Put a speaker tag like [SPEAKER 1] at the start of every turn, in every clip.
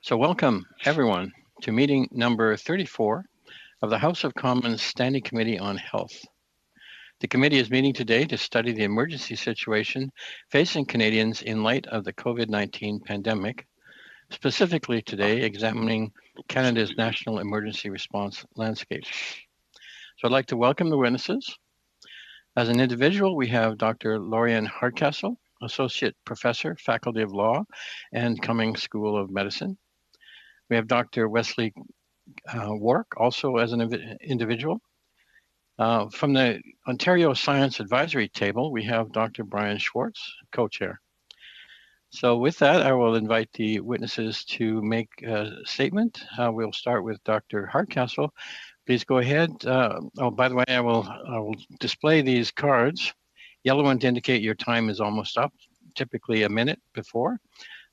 [SPEAKER 1] So welcome everyone to meeting number 34 of the House of Commons Standing Committee on Health. The committee is meeting today to study the emergency situation facing Canadians in light of the COVID-19 pandemic, specifically today examining Canada's national emergency response landscape. So I'd like to welcome the witnesses. As an individual, we have Dr. Lorianne Hardcastle, Associate Professor, Faculty of Law and Cummings School of Medicine. We have Dr. Wesley Wark, also as an individual. From the Ontario Science Advisory Table, we have Dr. Brian Schwartz, co-chair. So with that, I will invite the witnesses to make a statement. We'll start with Dr. Hardcastle. Please go ahead. Oh, by the way, I will display these cards. Yellow one to indicate your time is almost up, typically a minute before,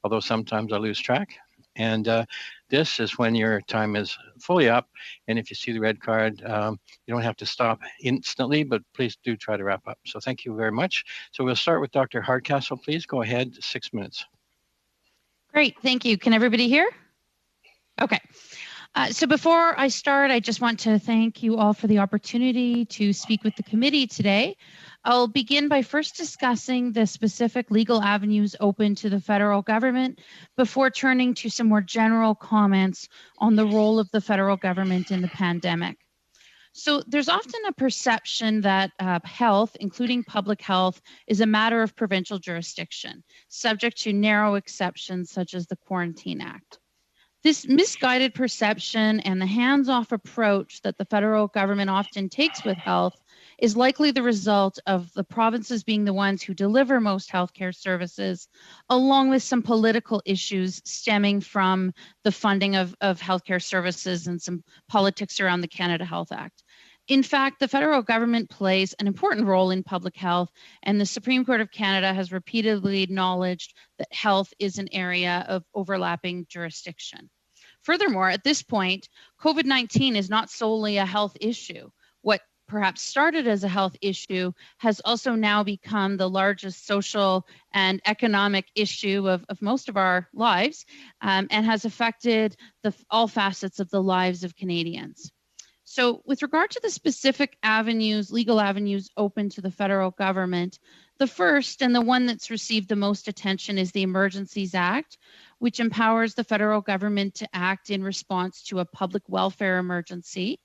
[SPEAKER 1] although sometimes I lose track. And this is when your time is fully up. And if you see the red card, you don't have to stop instantly, but please do try to wrap up. So thank you very much. So we'll start with Dr. Hardcastle. Please go ahead, 6 minutes.
[SPEAKER 2] Great, thank you. Can everybody hear? Okay. So before I start, I just want to thank you all for the opportunity to speak with the committee today. I'll begin by first discussing the specific legal avenues open to the federal government before turning to some more general comments on the role of the federal government in the pandemic. So there's often a perception that health, including public health, is a matter of provincial jurisdiction, subject to narrow exceptions such as the Quarantine Act. This misguided perception and the hands-off approach that the federal government often takes with health is likely the result of the provinces being the ones who deliver most healthcare services, along with some political issues stemming from the funding of healthcare services and some politics around the Canada Health Act. In fact, the federal government plays an important role in public health, and the Supreme Court of Canada has repeatedly acknowledged that health is an area of overlapping jurisdiction. Furthermore, at this point, COVID-19 is not solely a health issue. What perhaps started as a health issue has also now become the largest social and economic issue of most of our lives, and has affected all facets of the lives of Canadians. So with regard to the specific avenues, legal avenues open to the federal government, the first and the one that's received the most attention is the Emergencies Act, which empowers the federal government to act in response to a public welfare emergency.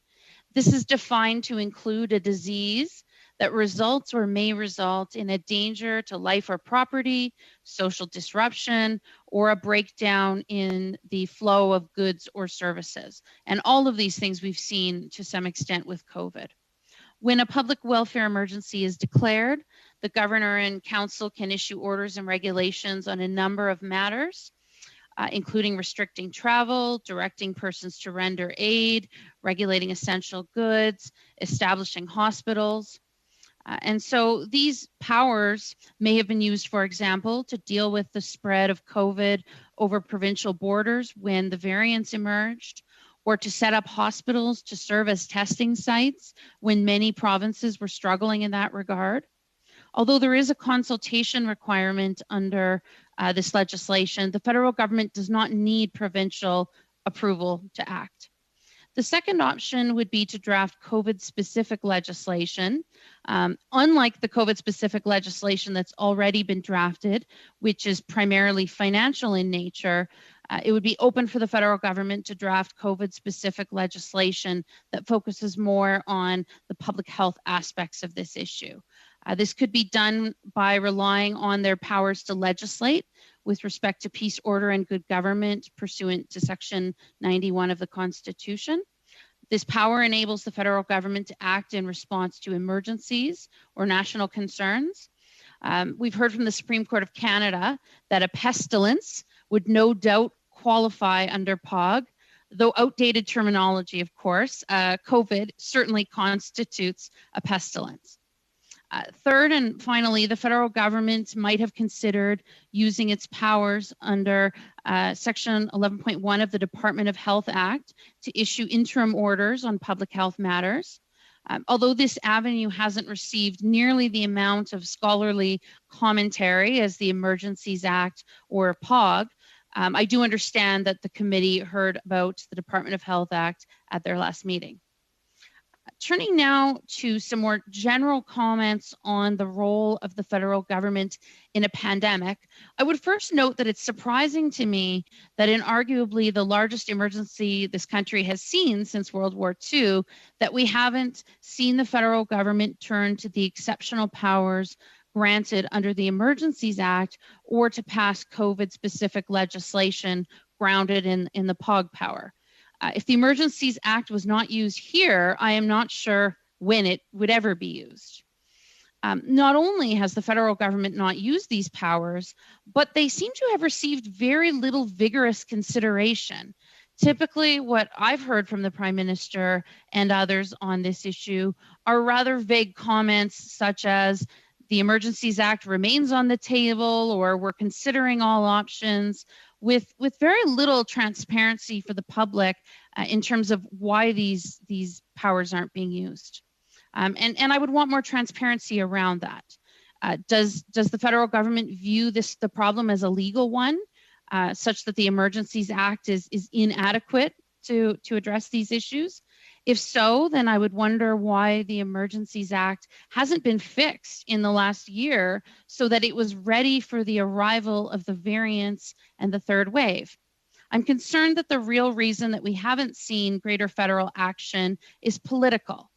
[SPEAKER 2] This is defined to include a disease that results or may result in a danger to life or property, social disruption, or a breakdown in the flow of goods or services. And all of these things we've seen to some extent with COVID. When a public welfare emergency is declared, the governor and council can issue orders and regulations on a number of matters, including restricting travel, directing persons to render aid, regulating essential goods, establishing hospitals. And so these powers may have been used, for example, to deal with the spread of COVID over provincial borders when the variants emerged, or to set up hospitals to serve as testing sites when many provinces were struggling in that regard. Although there is a consultation requirement under this legislation, the federal government does not need provincial approval to act. The second option would be to draft COVID-specific legislation. Unlike the COVID-specific legislation that's already been drafted, which is primarily financial in nature, it would be open for the federal government to draft COVID-specific legislation that focuses more on the public health aspects of this issue. This could be done by relying on their powers to legislate with respect to peace, order, and good government pursuant to Section 91 of the Constitution. This power enables the federal government to act in response to emergencies or national concerns. We've heard from the Supreme Court of Canada that a pestilence would no doubt qualify under POG, though outdated terminology, of course. COVID certainly constitutes a pestilence. Third and finally, the federal government might have considered using its powers under Section 11.1 of the Department of Health Act to issue interim orders on public health matters. Although this avenue hasn't received nearly the amount of scholarly commentary as the Emergencies Act or POG, I do understand that the committee heard about the Department of Health Act at their last meeting. Turning now to some more general comments on the role of the federal government in a pandemic, I would first note that it's surprising to me that in arguably the largest emergency this country has seen since World War II, that we haven't seen the federal government turn to the exceptional powers granted under the Emergencies Act or to pass COVID-specific legislation grounded in the POG power. If the Emergencies Act was not used here, I am not sure when it would ever be used. Not only has the federal government not used these powers, but they seem to have received very little vigorous consideration. Typically, what I've heard from the Prime Minister and others on this issue are rather vague comments such as, the Emergencies Act remains on the table, or we're considering all options, with very little transparency for the public in terms of why these powers aren't being used. And I would want more transparency around that. Does the federal government view the problem as a legal one, such that the Emergencies Act is inadequate to address these issues? If so, then I would wonder why the Emergencies Act hasn't been fixed in the last year so that it was ready for the arrival of the variants and the third wave. I'm concerned that the real reason that we haven't seen greater federal action is political.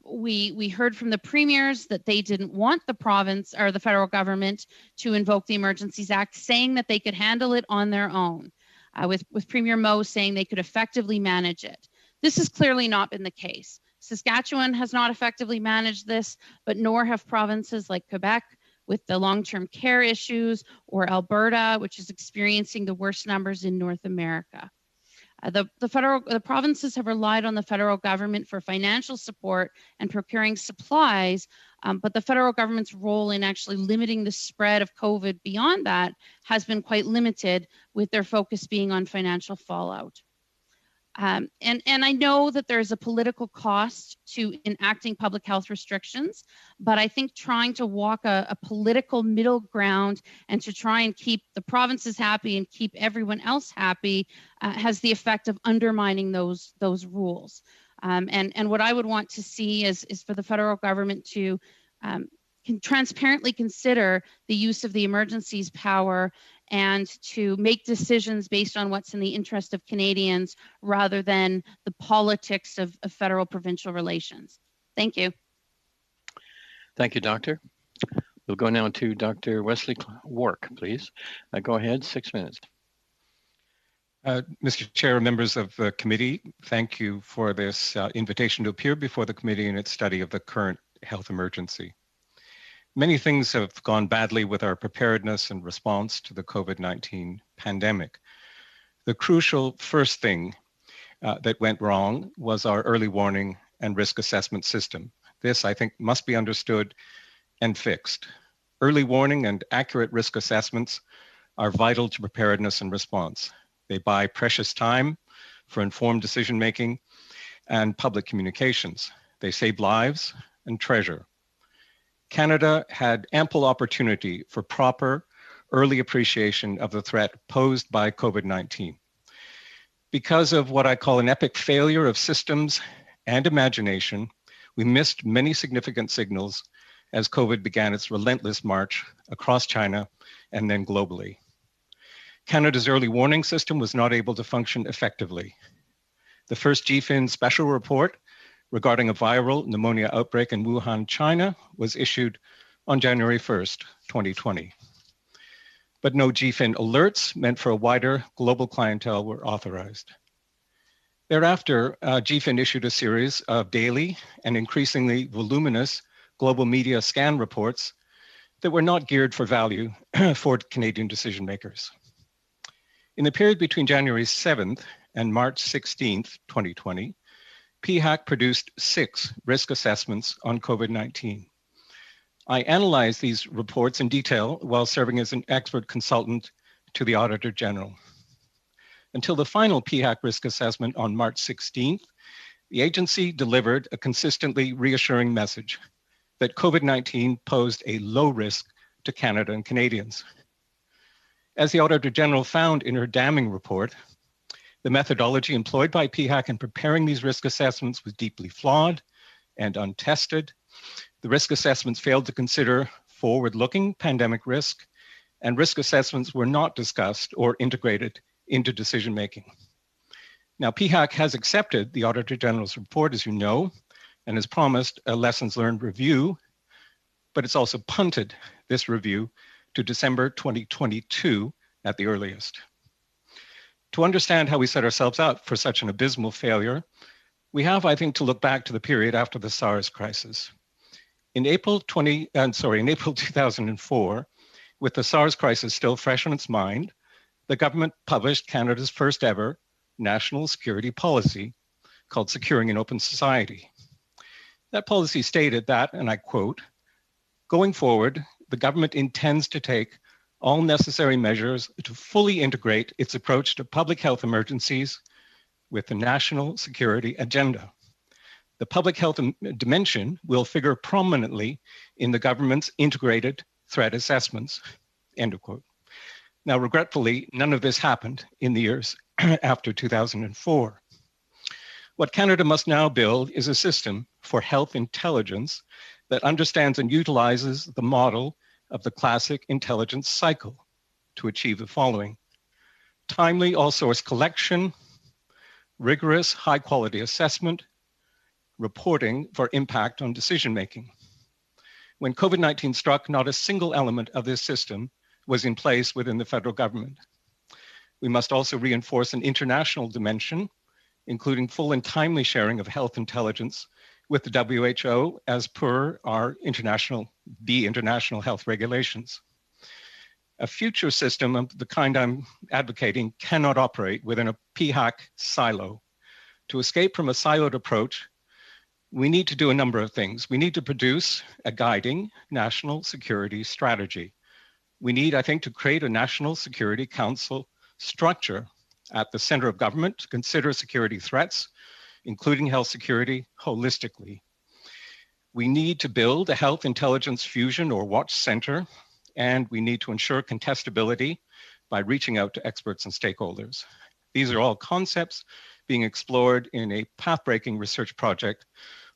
[SPEAKER 2] We heard from the premiers that they didn't want the province or the federal government to invoke the Emergencies Act, saying that they could handle it on their own, with Premier Moe saying they could effectively manage it. This has clearly not been the case. Saskatchewan has not effectively managed this, but nor have provinces like Quebec with the long-term care issues, or Alberta, which is experiencing the worst numbers in North America. The provinces have relied on the federal government for financial support and procuring supplies, but the federal government's role in actually limiting the spread of COVID beyond that has been quite limited, with their focus being on financial fallout. And I know that there's a political cost to enacting public health restrictions, but I think trying to walk a political middle ground and to try and keep the provinces happy and keep everyone else happy has the effect of undermining those rules. And what I would want to see is for the federal government to can transparently consider the use of the emergencies power and to make decisions based on what's in the interest of Canadians rather than the politics of federal-provincial relations. Thank you.
[SPEAKER 1] Thank you, Doctor. We'll go now to Dr. Wesley Wark, please. Go ahead, 6 minutes.
[SPEAKER 3] Mr. Chair, members of the committee, thank you for this invitation to appear before the committee in its study of the current health emergency. Many things have gone badly with our preparedness and response to the COVID-19 pandemic. The crucial first thing that went wrong was our early warning and risk assessment system. This, I think, must be understood and fixed. Early warning and accurate risk assessments are vital to preparedness and response. They buy precious time for informed decision-making and public communications. They save lives and treasure. Canada had ample opportunity for proper early appreciation of the threat posed by COVID-19. Because of what I call an epic failure of systems and imagination, we missed many significant signals as COVID began its relentless march across China and then globally. Canada's early warning system was not able to function effectively. The first GFIN special report regarding a viral pneumonia outbreak in Wuhan, China, was issued on January 1st, 2020. But no GFIN alerts meant for a wider global clientele were authorized. Thereafter, GFIN issued a series of daily and increasingly voluminous global media scan reports that were not geared for value for Canadian decision makers. In the period between January 7th and March 16th, 2020, PHAC produced 6 risk assessments on COVID-19. I analyzed these reports in detail while serving as an expert consultant to the Auditor General. Until the final PHAC risk assessment on March 16th, the agency delivered a consistently reassuring message that COVID-19 posed a low risk to Canada and Canadians. As the Auditor General found in her damning report, the methodology employed by PHAC in preparing these risk assessments was deeply flawed and untested. The risk assessments failed to consider forward-looking pandemic risk, and risk assessments were not discussed or integrated into decision-making. Now, PHAC has accepted the Auditor General's report, as you know, and has promised a lessons learned review, but it's also punted this review to December 2022 at the earliest. To understand how we set ourselves up for such an abysmal failure, we have, I think, to look back to the period after the SARS crisis. In April 2004, with the SARS crisis still fresh on its mind, the government published Canada's first ever national security policy called Securing an Open Society. That policy stated that, and I quote, "Going forward, the government intends to take all necessary measures to fully integrate its approach to public health emergencies with the national security agenda. The public health dimension will figure prominently in the government's integrated threat assessments," end of quote. Now, regretfully, none of this happened in the years after 2004. What Canada must now build is a system for health intelligence that understands and utilizes the model of the classic intelligence cycle to achieve the following: timely all-source collection, rigorous high-quality assessment, reporting for impact on decision-making. When COVID-19 struck, not a single element of this system was in place within the federal government. We must also reinforce an international dimension, including full and timely sharing of health intelligence with the WHO as per our international health regulations. A future system of the kind I'm advocating cannot operate within a PHAC silo. To escape from a siloed approach, we need to do a number of things. We need to produce a guiding national security strategy. We need, I think, to create a National Security Council structure at the center of government to consider security threats, including health security, holistically. We need to build a health intelligence fusion or watch center, and we need to ensure contestability by reaching out to experts and stakeholders. These are all concepts being explored in a path-breaking research project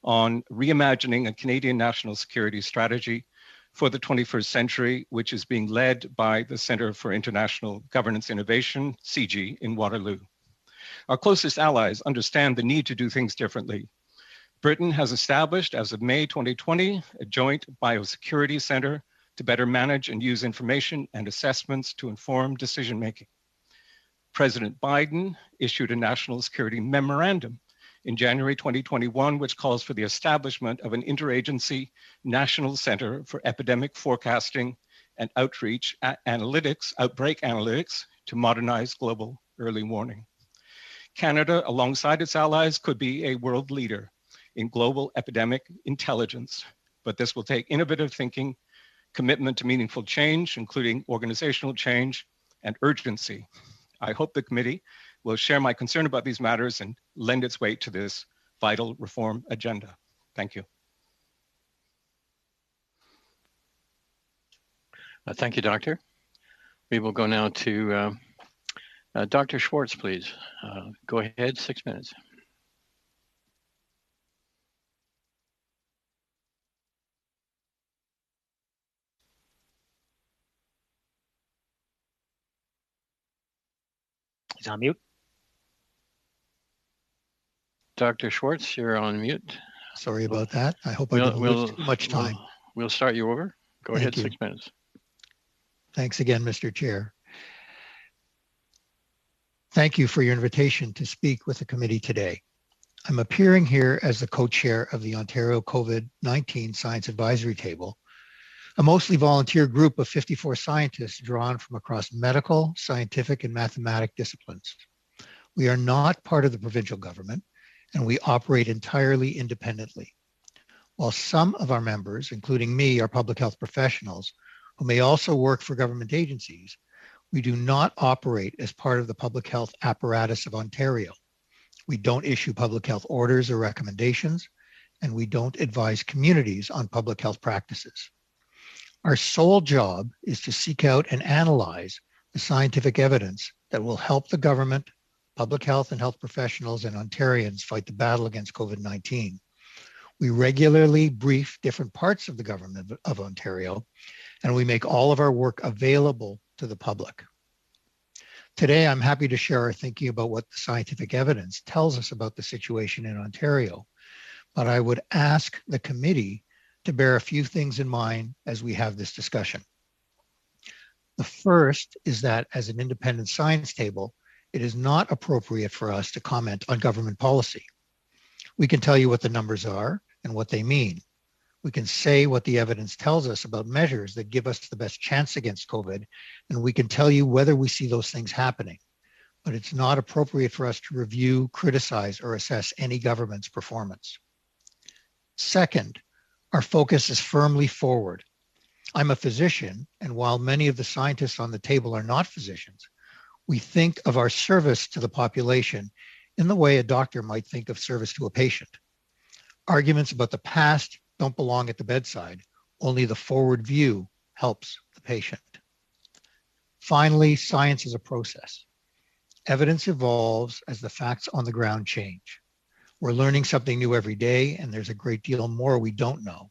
[SPEAKER 3] on reimagining a Canadian national security strategy for the 21st century, which is being led by the Centre for International Governance Innovation, CIGI, in Waterloo. Our closest allies understand the need to do things differently. Britain has established, as of May 2020, a joint biosecurity centre to better manage and use information and assessments to inform decision-making. President Biden issued a national security memorandum in January 2021, which calls for the establishment of an interagency national center for epidemic forecasting and outreach outbreak analytics to modernize global early warning. Canada, alongside its allies, could be a world leader in global epidemic intelligence, but this will take innovative thinking, commitment to meaningful change, including organizational change and urgency. I hope the committee will share my concern about these matters and lend its weight to this vital reform agenda. Thank you.
[SPEAKER 1] Thank you, Doctor. We will go now to Dr. Schwartz, please. Go ahead, 6 minutes.
[SPEAKER 4] He's on mute.
[SPEAKER 1] Dr. Schwartz, you're on mute.
[SPEAKER 5] Sorry about that. I hope I didn't lose too much time.
[SPEAKER 1] We'll start you over. Go ahead, 6 minutes.
[SPEAKER 5] Thanks again, Mr. Chair. Thank you for your invitation to speak with the committee today. I'm appearing here as the co-chair of the Ontario COVID-19 Science Advisory Table, a mostly volunteer group of 54 scientists drawn from across medical, scientific, and mathematic disciplines. We are not part of the provincial government, and we operate entirely independently. While some of our members, including me, are public health professionals who may also work for government agencies, we do not operate as part of the public health apparatus of Ontario. We don't issue public health orders or recommendations, and we don't advise communities on public health practices. Our sole job is to seek out and analyze the scientific evidence that will help the government, public health and health professionals, and Ontarians fight the battle against COVID-19. We regularly brief different parts of the government of Ontario, and we make all of our work available to the public. Today, I'm happy to share our thinking about what the scientific evidence tells us about the situation in Ontario, but I would ask the committee to bear a few things in mind as we have this discussion. The first is that as an independent science table, it is not appropriate for us to comment on government policy. We can tell you what the numbers are and what they mean. We can say what the evidence tells us about measures that give us the best chance against COVID, and we can tell you whether we see those things happening. But it's not appropriate for us to review, criticize, or assess any government's performance. Second, our focus is firmly forward. I'm a physician, and while many of the scientists on the table are not physicians, we think of our service to the population in the way a doctor might think of service to a patient. Arguments about the past don't belong at the bedside. Only the forward view helps the patient. Finally, science is a process. Evidence evolves as the facts on the ground change. We're learning something new every day, and there's a great deal more we don't know.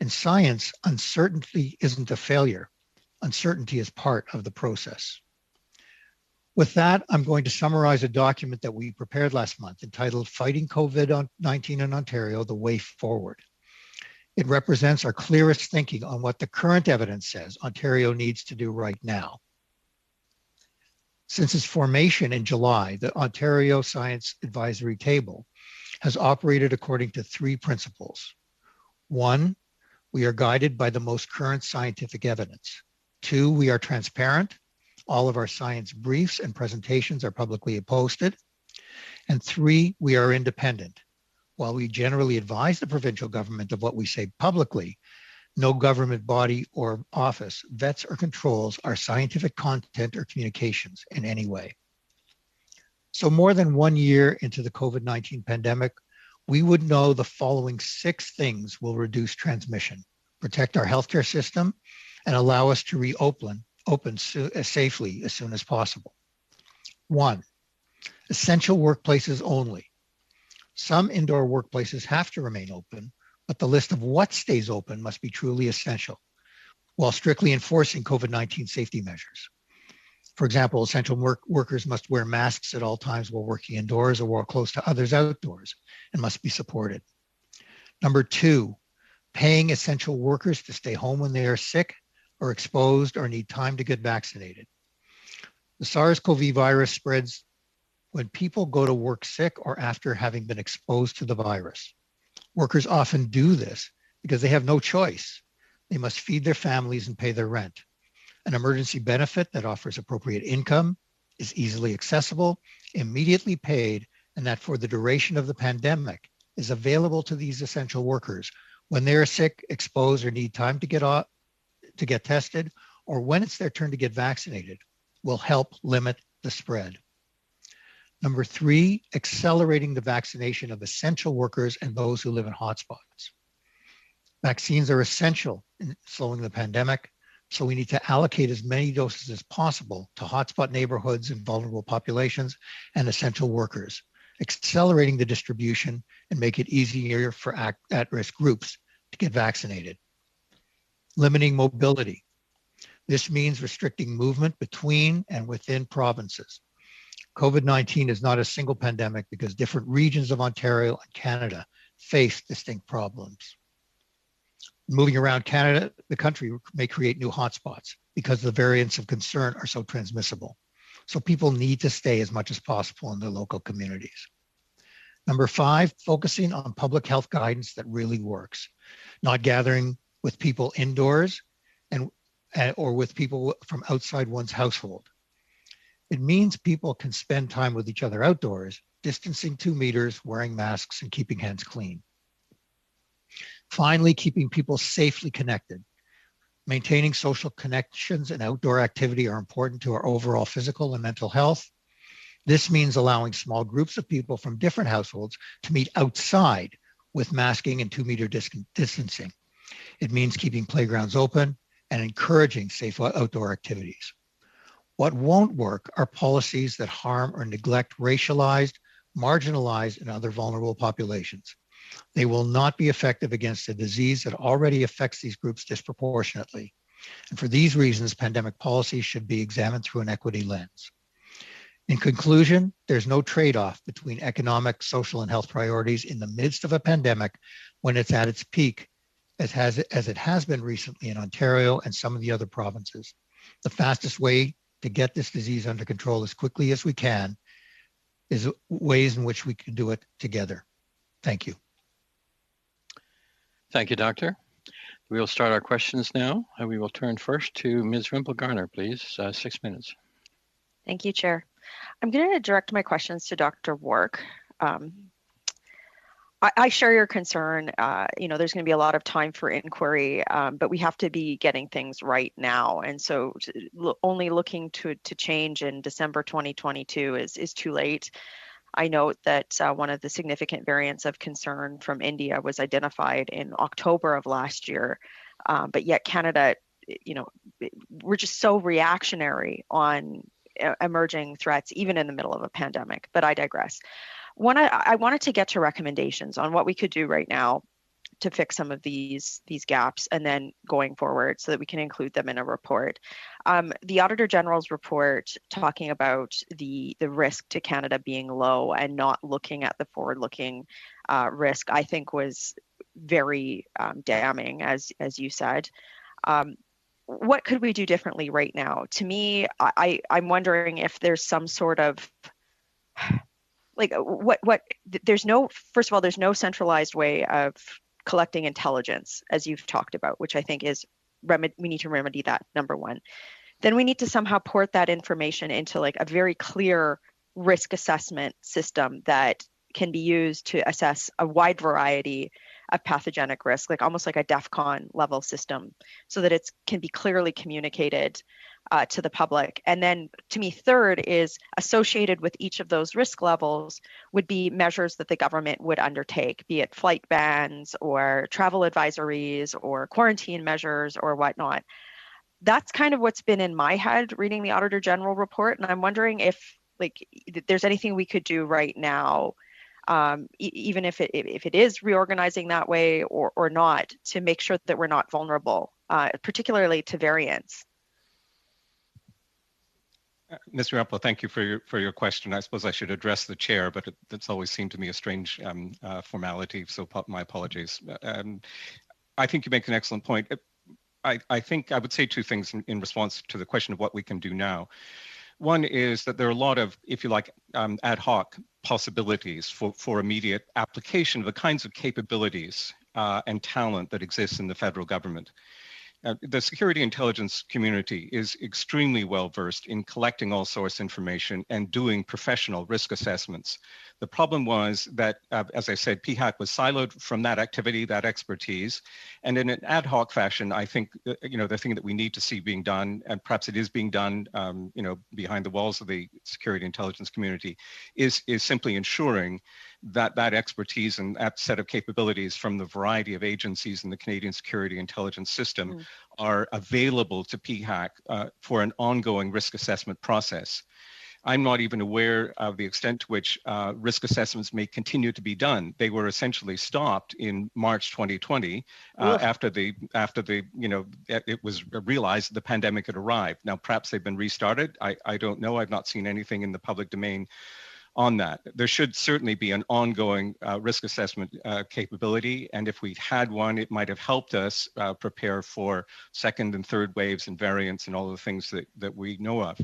[SPEAKER 5] In science, uncertainty isn't a failure. Uncertainty is part of the process. With that, I'm going to summarize a document that we prepared last month entitled Fighting COVID-19 in Ontario, The Way Forward. It represents our clearest thinking on what the current evidence says Ontario needs to do right now. Since its formation in July, the Ontario Science Advisory Table has operated according to three principles. One, we are guided by the most current scientific evidence. Two, we are transparent. All of our science briefs and presentations are publicly posted. And three, we are independent. While we generally advise the provincial government of what we say publicly, no government body or office vets or controls our scientific content or communications in any way. So more than 1 year into the COVID-19 pandemic, we would know the following 6 things will reduce transmission, protect our healthcare system, and allow us to reopen safely as soon as possible. 1, essential workplaces only. Some indoor workplaces have to remain open, but the list of what stays open must be truly essential, while strictly enforcing COVID-19 safety measures. For example, essential workers must wear masks at all times while working indoors or while close to others outdoors and must be supported. Number 2, paying essential workers to stay home when they are sick or exposed or need time to get vaccinated. The SARS-CoV virus spreads when people go to work sick or after having been exposed to the virus. Workers often do this because they have no choice. They must feed their families and pay their rent. An emergency benefit that offers appropriate income, is easily accessible, immediately paid, and that for the duration of the pandemic is available to these essential workers when they are sick, exposed, or need time to get tested, or when it's their turn to get vaccinated, will help limit the spread. Number 3, accelerating the vaccination of essential workers and those who live in hotspots. Vaccines are essential in slowing the pandemic, so we need to allocate as many doses as possible to hotspot neighborhoods and vulnerable populations and essential workers, accelerating the distribution and make it easier for at-risk groups to get vaccinated. Limiting mobility. This means restricting movement between and within provinces. COVID-19 is not a single pandemic because different regions of Ontario and Canada face distinct problems. Moving around Canada, the country may create new hotspots because the variants of concern are so transmissible. So people need to stay as much as possible in their local communities. Number 5, focusing on public health guidance that really works, not gathering with people indoors or with people from outside one's household. It means people can spend time with each other outdoors, distancing 2 meters, wearing masks, and keeping hands clean. Finally, keeping people safely connected. Maintaining social connections and outdoor activity are important to our overall physical and mental health. This means allowing small groups of people from different households to meet outside with masking and 2-meter distancing. It means keeping playgrounds open and encouraging safe outdoor activities. What won't work are policies that harm or neglect racialized, marginalized, and other vulnerable populations. They will not be effective against a disease that already affects these groups disproportionately. And for these reasons, pandemic policies should be examined through an equity lens. In conclusion, there's no trade-off between economic, social, and health priorities in the midst of a pandemic when it's at its peak, as it has been recently in Ontario and some of the other provinces. The fastest way to get this disease under control as quickly as we can is ways in which we can do it together. Thank you.
[SPEAKER 1] Thank you, Doctor. We will start our questions now, and we will turn first to Ms. Rimple-Garner, please. 6 minutes.
[SPEAKER 4] Thank you, Chair. I'm going to direct my questions to Dr. Wark. I share your concern. There's going to be a lot of time for inquiry, but we have to be getting things right now. And so only looking to change in December 2022 is too late. I note that one of the significant variants of concern from India was identified in October of last year, but yet Canada, we're just so reactionary on emerging threats, even in the middle of a pandemic, but I digress. I wanted to get to recommendations on what we could do right now to fix some of these gaps and then going forward so that we can include them in a report. The Auditor General's report talking about the risk to Canada being low and not looking at the forward-looking risk, I think was very damning, as you said. What could we do differently right now? To me, I'm wondering if there's some sort of first of all, there's no centralized way of collecting intelligence, as you've talked about, which I think is we need to remedy that, number one. Then we need to somehow port that information into like a very clear risk assessment system that can be used to assess a wide variety of pathogenic risk, like almost like a DEFCON level system, so that it can be clearly communicated to the public. And then to me, third is associated with each of those risk levels would be measures that the government would undertake, be it flight bans or travel advisories or quarantine measures or whatnot. That's kind of what's been in my head reading the Auditor General report. And I'm wondering if there's anything we could do right now, even if it is reorganizing that way or not, to make sure that we're not vulnerable, particularly to variants.
[SPEAKER 3] Mr. Ruppel, thank you for your question. I suppose I should address the chair, but it's always seemed to me a strange formality, so my apologies. I think you make an excellent point. I think I would say two things in response to the question of what we can do now. One is that there are a lot of, if you like, ad hoc possibilities for immediate application of the kinds of capabilities and talent that exists in the federal government. The security intelligence community is extremely well versed in collecting all source information and doing professional risk assessments. The problem was that, as I said, PHAC was siloed from that activity, that expertise, and in an ad hoc fashion, I think the thing that we need to see being done, and perhaps it is being done, behind the walls of the security intelligence community, is simply ensuring that expertise and that set of capabilities from the variety of agencies in the Canadian security intelligence system are available to PHAC for an ongoing risk assessment process. I'm not even aware of the extent to which risk assessments may continue to be done. They were essentially stopped in March 2020 after it was realized the pandemic had arrived. Now, perhaps they've been restarted. I don't know. I've not seen anything in the public domain on that. There should certainly be an ongoing risk assessment capability. And if we'd had one, it might have helped us prepare for second and third waves and variants and all the things that we know of.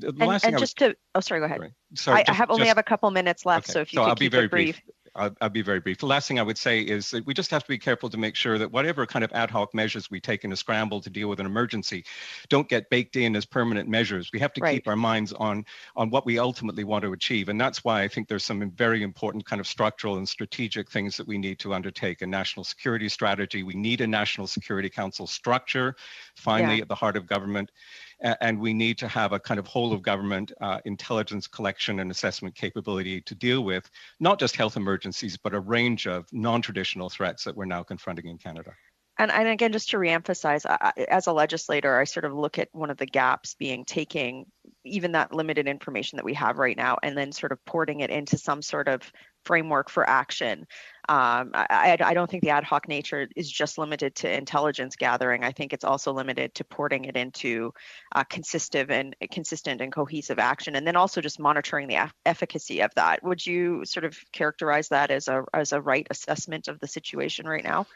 [SPEAKER 3] Sorry, go ahead.
[SPEAKER 4] Sorry, I have a couple minutes left, okay. So if you could keep it brief.
[SPEAKER 3] I'll be very brief. The last thing I would say is that we just have to be careful to make sure that whatever kind of ad hoc measures we take in a scramble to deal with an emergency don't get baked in as permanent measures. We have to keep our minds on what we ultimately want to achieve. And that's why I think there's some very important kind of structural and strategic things that we need to undertake. A national security strategy. We need a National Security Council structure, finally, at the heart of government. And we need to have a kind of whole of government intelligence collection and assessment capability to deal with not just health emergencies, but a range of non-traditional threats that we're now confronting in Canada.
[SPEAKER 4] And again, just to reemphasize, as a legislator, I sort of look at one of the gaps being taking even that limited information that we have right now and then sort of porting it into some sort of framework for action. I don't think the ad hoc nature is just limited to intelligence gathering. I think it's also limited to porting it into consistent and cohesive action, and then also just monitoring the efficacy of that. Would you sort of characterize that as a right assessment of the situation right now?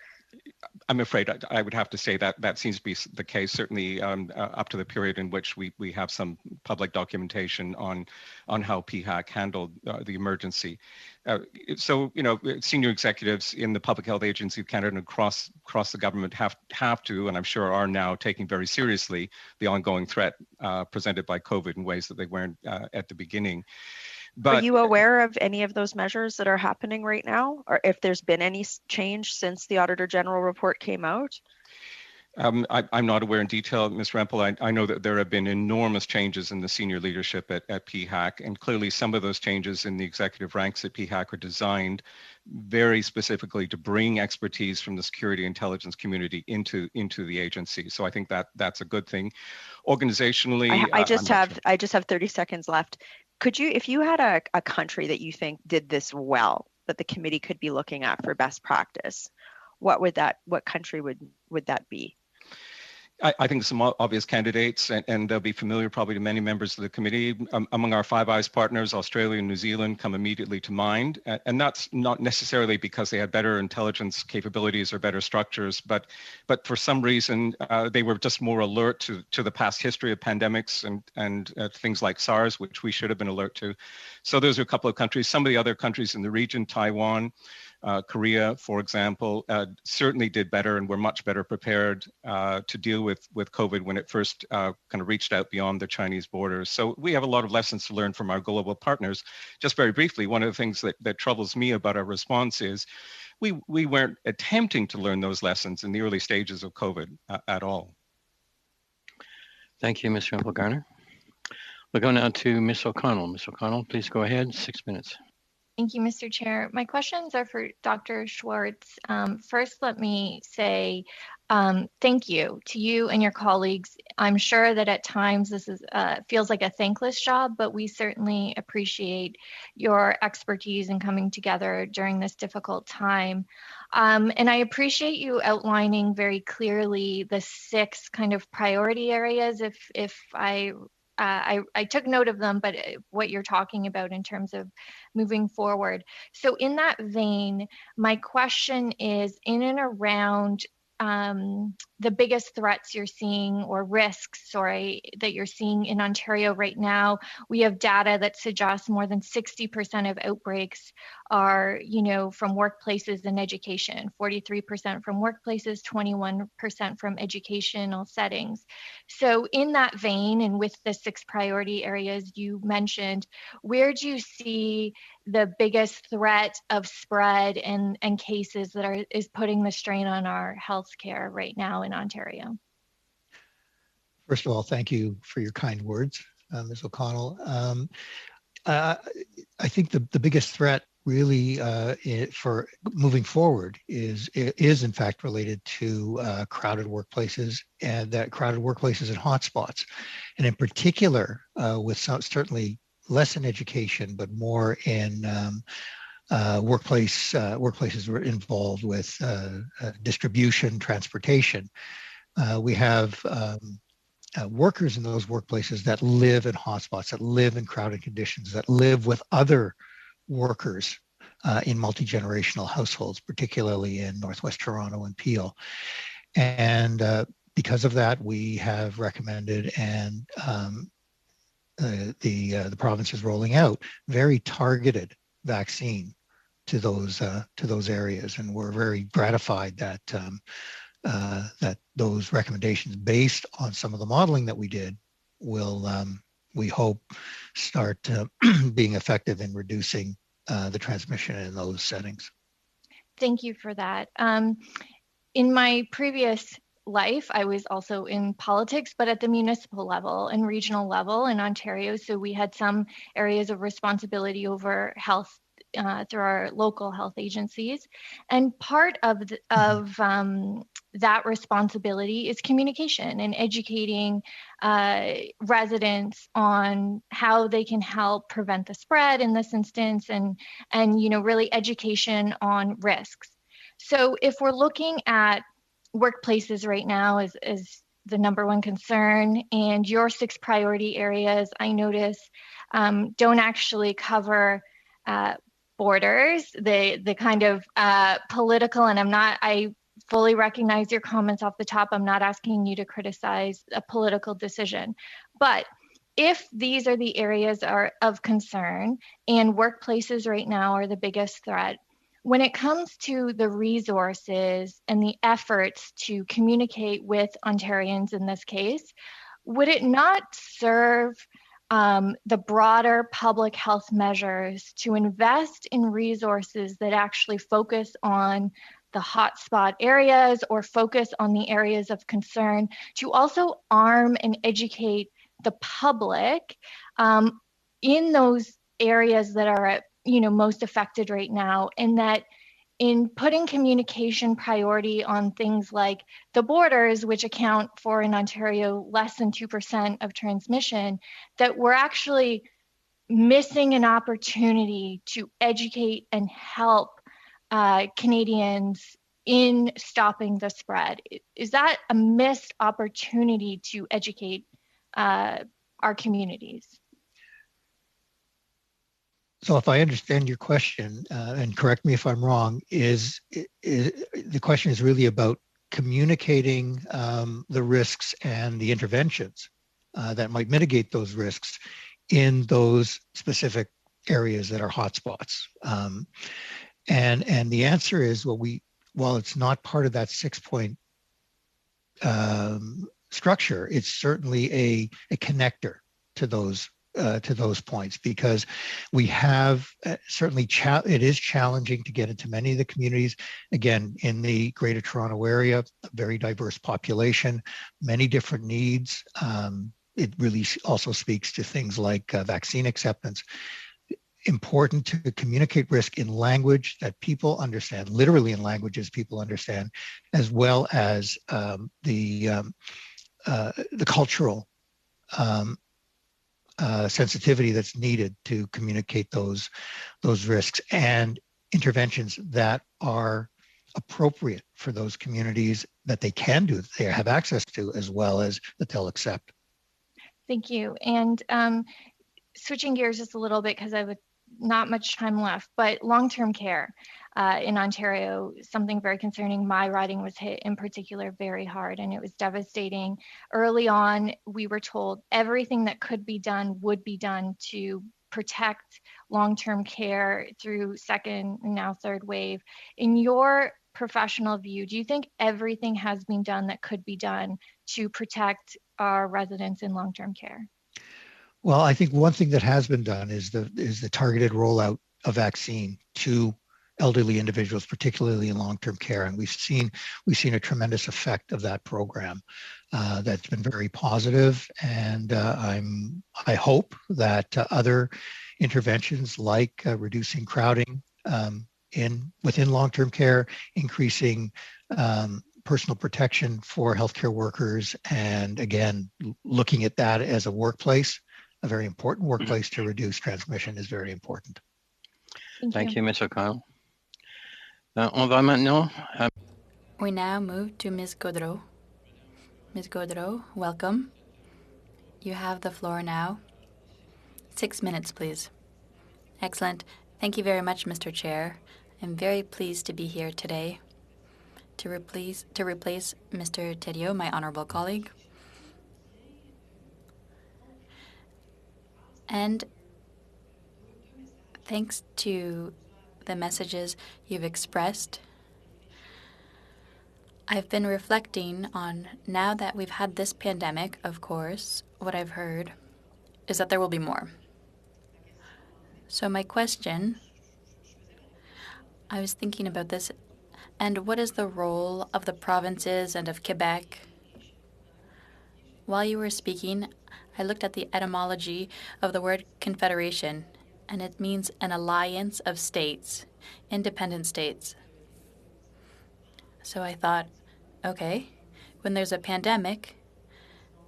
[SPEAKER 3] I'm afraid I would have to say that that seems to be the case, certainly up to the period in which we have some public documentation on how PHAC handled the emergency. So, you know, senior executives in the Public Health Agency of Canada and across the government have to, and I'm sure are now taking very seriously the ongoing threat presented by COVID in ways that they weren't at the beginning. But
[SPEAKER 4] are you aware of any of those measures that are happening right now, or if there's been any change since the Auditor General report came out?
[SPEAKER 3] I'm not aware in detail, Ms. Rempel. I know that there have been enormous changes in the senior leadership at PHAC, and clearly some of those changes in the executive ranks at PHAC are designed very specifically to bring expertise from the security intelligence community into the agency. So I think that that's a good thing. Organizationally,
[SPEAKER 4] I just have 30 seconds left. Could you, if you had a country that you think did this well, that the committee could be looking at for best practice, what country would that be?
[SPEAKER 3] I think some obvious candidates, and they'll be familiar probably to many members of the committee. Among our Five Eyes partners, Australia and New Zealand come immediately to mind. And that's not necessarily because they had better intelligence capabilities or better structures, but for some reason, they were just more alert to the past history of pandemics and things like SARS, which we should have been alert to. So those are a couple of countries. Some of the other countries in the region, Taiwan, Korea, for example, certainly did better and were much better prepared to deal with COVID when it first kind of reached out beyond the Chinese borders. So we have a lot of lessons to learn from our global partners. Just very briefly, one of the things that troubles me about our response is we weren't attempting to learn those lessons in the early stages of COVID at all.
[SPEAKER 1] Thank you, Ms. Rempel-Garner. We'll go now to Ms. O'Connell. Ms. O'Connell, please go ahead, 6 minutes.
[SPEAKER 6] Thank you, Mr. Chair. My questions are for Dr. Schwartz. First, let me say thank you to you and your colleagues. I'm sure that at times this feels like a thankless job, but we certainly appreciate your expertise in coming together during this difficult time. And I appreciate you outlining very clearly the 6 kind of priority areas. If I took note of them, but what you're talking about in terms of moving forward. So in that vein, my question is in and around the biggest threats you're seeing or risks, that you're seeing in Ontario right now. We have data that suggests more than 60% of outbreaks are, from workplaces and education, 43% from workplaces, 21% from educational settings. So in that vein, and with the 6 priority areas you mentioned, where do you see the biggest threat of spread and cases that is putting the strain on our healthcare right now in Ontario?
[SPEAKER 5] First of all, thank you for your kind words, Ms. O'Connell. I think the biggest threat really for moving forward is in fact related to crowded workplaces, and that crowded workplaces and hotspots, and in particular with certainly less in education, but more in workplaces were involved with distribution, transportation. We have workers in those workplaces that live in hotspots, that live in crowded conditions, that live with other workers in multi-generational households, particularly in Northwest Toronto and Peel. And because of that, we have recommended and the province is rolling out very targeted vaccine to those areas, and we're very gratified that that those recommendations, based on some of the modeling that we did, will we hope start being effective in reducing the transmission in those settings.
[SPEAKER 6] Thank you for that. In my previous life, I was also in politics, but at the municipal level and regional level in Ontario. So we had some areas of responsibility over health through our local health agencies. And part of that responsibility is communication and educating residents on how they can help prevent the spread in this instance, and really education on risks. So if we're looking at workplaces right now as the number one concern, and your 6 priority areas, I notice, don't actually cover borders, the kind of political, and I fully recognize your comments off the top. I'm not asking you to criticize a political decision, but if these are the areas of concern and workplaces right now are the biggest threat, when it comes to the resources and the efforts to communicate with Ontarians in this case, would it not serve the broader public health measures to invest in resources that actually focus on the hotspot areas or focus on the areas of concern, to also arm and educate the public in those areas that are most affected right now, and that in putting communication priority on things like the borders, which account for in Ontario less than 2% of transmission, that we're actually missing an opportunity to educate and help Canadians in stopping the spread? Is that a missed opportunity to educate our communities?
[SPEAKER 5] So if I understand your question, and correct me if I'm wrong, is the question is really about communicating the risks and the interventions that might mitigate those risks in those specific areas that are hotspots. And the answer is, while it's not part of that 6-point structure, it's certainly a connector to those points, because we have certainly it is challenging to get into many of the communities. Again, in the Greater Toronto Area, a very diverse population, many different needs. It really also speaks to things like vaccine acceptance. Important to communicate risk in language that people understand, literally in languages people understand, as well as the cultural sensitivity that's needed to communicate those risks and interventions that are appropriate for those communities, that they can do, that they have access to, as well as that they'll accept.
[SPEAKER 6] Thank you. And switching gears just a little bit, because I have not much time left, but long-term care in Ontario, something very concerning. My riding was hit in particular very hard, and it was devastating. Early on, we were told everything that could be done would be done to protect long-term care through second and now third wave. In your professional view, do you think everything has been done that could be done to protect our residents in long-term care?
[SPEAKER 5] Well, I think one thing that has been done is the targeted rollout of vaccine to elderly individuals, particularly in long-term care, and we've seen a tremendous effect of that program. That's been very positive, and I hope that other interventions like reducing crowding within long-term care, increasing personal protection for healthcare workers, and again, looking at that as a workplace, a very important workplace to reduce transmission, is very important.
[SPEAKER 1] Thank you, Ms. O'Connell. On va maintenant.
[SPEAKER 7] We now move to Ms. Gaudreau. Ms. Gaudreau, welcome. You have the floor now. 6 minutes, please. Excellent. Thank you very much, Mr. Chair. I'm very pleased to be here today to replace Mr. Thériault, my honorable colleague. And thanks to the messages you've expressed, I've been reflecting on, now that we've had this pandemic, of course, what I've heard is that there will be more. So my question, I was thinking about this, and what is the role of the provinces and of Quebec? While you were speaking, I looked at the etymology of the word confederation, and it means an alliance of states, independent states. So I thought, okay, when there's a pandemic,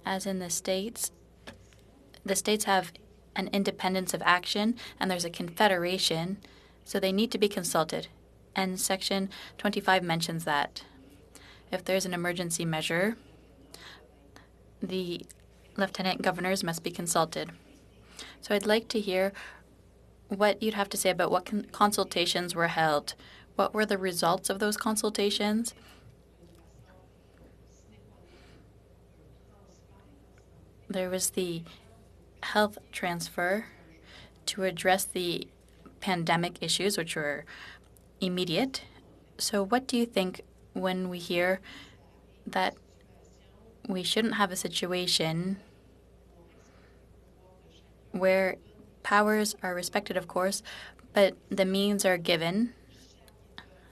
[SPEAKER 7] as in the states have an independence of action, and there's a confederation, so they need to be consulted. And Section 25 mentions that. If there's an emergency measure, the lieutenant governors must be consulted. So I'd like to hear what you'd have to say about what consultations were held. What were the results of those consultations? There was the health transfer to address the pandemic issues, which were immediate. So what do you think when we hear that we shouldn't have a situation where powers are respected, of course, but the means are given?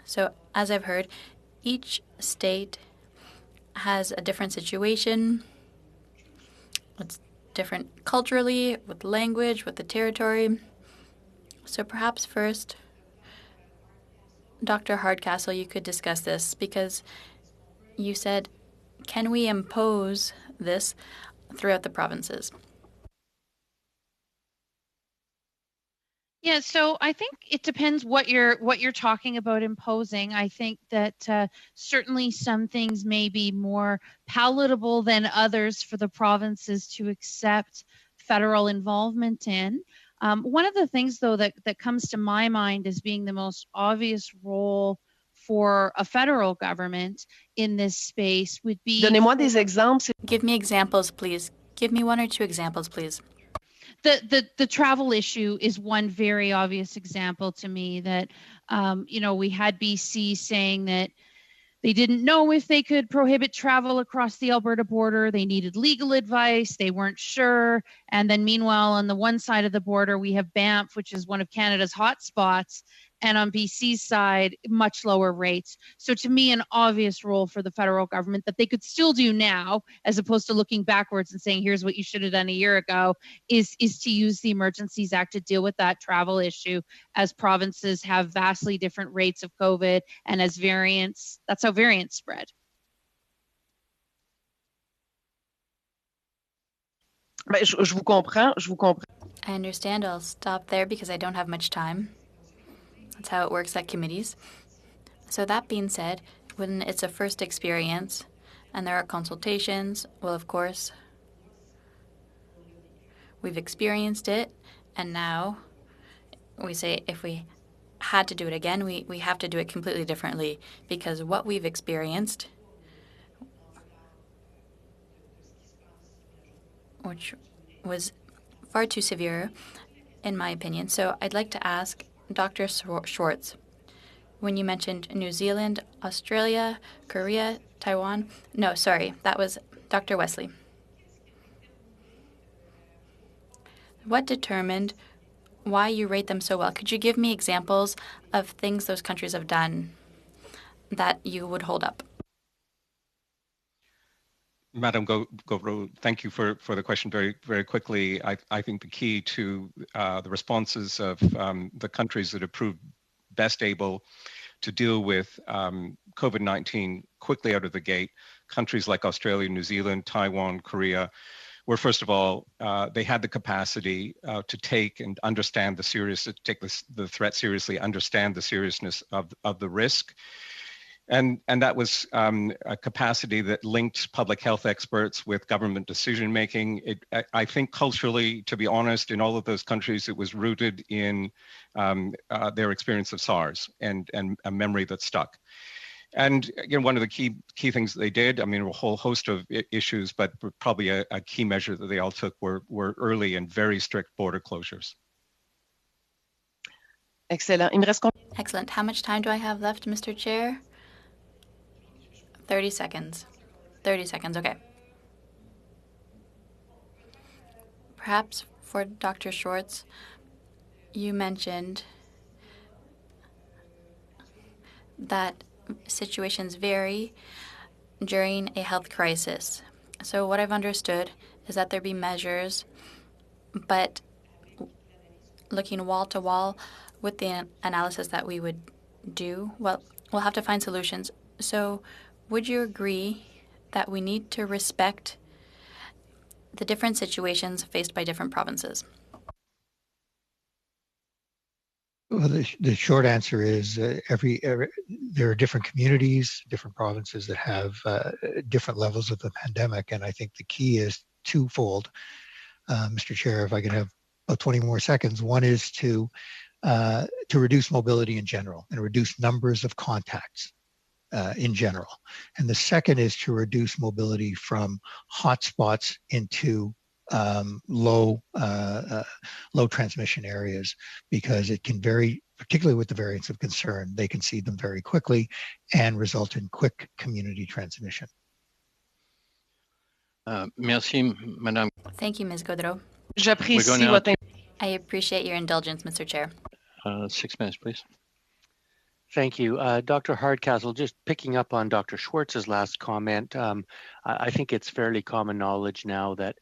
[SPEAKER 7] So as I've heard, each state has a different situation. It's different culturally, with language, with the territory. So perhaps first, Dr. Hardcastle, you could discuss this, because you said, can we impose this throughout the provinces?
[SPEAKER 2] Yeah, so I think it depends what you're talking about imposing. I think that certainly some things may be more palatable than others for the provinces to accept federal involvement in. One of the things, though, that comes to my mind as being the most obvious role for a federal government in this space would be...
[SPEAKER 8] Donnez-moi des exemples.
[SPEAKER 7] Give me examples, please. Give me one or two examples, please.
[SPEAKER 2] The travel issue is one very obvious example to me that, we had BC saying that they didn't know if they could prohibit travel across the Alberta border. They needed legal advice. They weren't sure. And then meanwhile, on the one side of the border, we have Banff, which is one of Canada's hot spots. And on BC's side, much lower rates. So to me, an obvious role for the federal government that they could still do now, as opposed to looking backwards and saying, here's what you should have done a year ago, is to use the Emergencies Act to deal with that travel issue, as provinces have vastly different rates of COVID, and as variants, that's how variants spread.
[SPEAKER 8] Je vous comprends.
[SPEAKER 7] I understand. I'll stop there because I don't have much time. That's how it works at committees. So that being said, when it's a first experience and there are consultations, well, of course, we've experienced it, and now we say if we had to do it again, we have to do it completely differently, because what we've experienced, which was far too severe, in my opinion. So I'd like to ask Dr. Schwartz, when you mentioned New Zealand, Australia, Korea, Taiwan. No, sorry, that was Dr. Wesley. What determined why you rate them so well? Could you give me examples of things those countries have done that you would hold up?
[SPEAKER 3] Madam Govro, thank you for the question very, very quickly. I think the key to the responses of the countries that have proved best able to deal with COVID-19 quickly out of the gate, countries like Australia, New Zealand, Taiwan, Korea, were first of all, they had the capacity to take and understand take the threat seriously, understand the seriousness of the risk. And that was a capacity that linked public health experts with government decision making. I think culturally, to be honest, in all of those countries, it was rooted in their experience of SARS and a memory that stuck. And one of the key things that they did, a whole host of issues, but probably a key measure that they all took were early and very strict border closures.
[SPEAKER 7] Excellent. How much time do I have left, Mr. Chair? 30 seconds. 30 seconds, okay. Perhaps for Dr. Schwartz, you mentioned that situations vary during a health crisis. So what I've understood is that there be measures, but looking wall to wall with the analysis that we would do, well, we'll have to find solutions. So would you agree that we need to respect the different situations faced by different provinces?
[SPEAKER 5] Well, the short answer is there are different communities, different provinces that have different levels of the pandemic. And I think the key is twofold. Mr. Chair, if I could have about 20 more seconds. One is to reduce mobility in general and reduce numbers of contacts in general. And the second is to reduce mobility from hotspots into low transmission areas, because it can vary, particularly with the variants of concern. They can see them very quickly and result in quick community transmission.
[SPEAKER 1] Merci, Madame.
[SPEAKER 7] Thank you, Ms. Gaudreau.
[SPEAKER 8] J'apprécie votre
[SPEAKER 7] I appreciate your indulgence, Mr. Chair.
[SPEAKER 1] 6 minutes, please.
[SPEAKER 9] Thank you. Dr. Hardcastle, just picking up on Dr. Schwartz's last comment, I think it's fairly common knowledge now that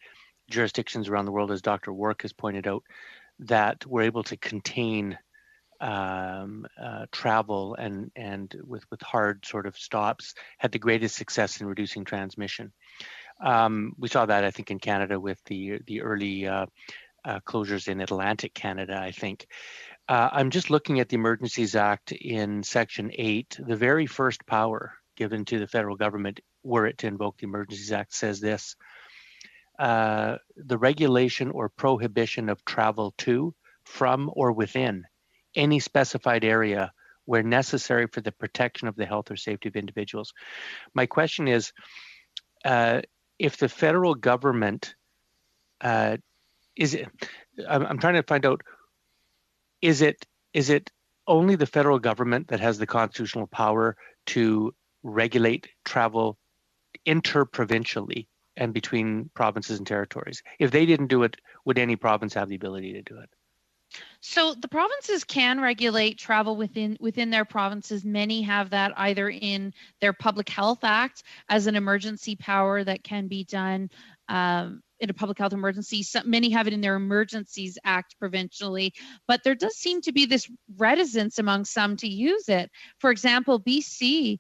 [SPEAKER 9] jurisdictions around the world, as Dr. Work has pointed out, that we're able to contain travel and with hard sort of stops had the greatest success in reducing transmission. We saw that, I think, in Canada with the early closures in Atlantic Canada, I think. I'm just looking at the Emergencies Act in Section 8. The very first power given to the federal government, were it to invoke the Emergencies Act, says this: the regulation or prohibition of travel to, from, or within any specified area where necessary for the protection of the health or safety of individuals. My question is, if the federal government, I'm trying to find out, is it only the federal government that has the constitutional power to regulate travel interprovincially and between provinces and territories? If they didn't do it, would any province have the ability to do it?
[SPEAKER 2] So the provinces can regulate travel within their provinces. Many have that either in their Public Health Act as an emergency power that can be done in a public health emergency. Many have it in their Emergencies Act provincially, but there does seem to be this reticence among some to use it. For example, BC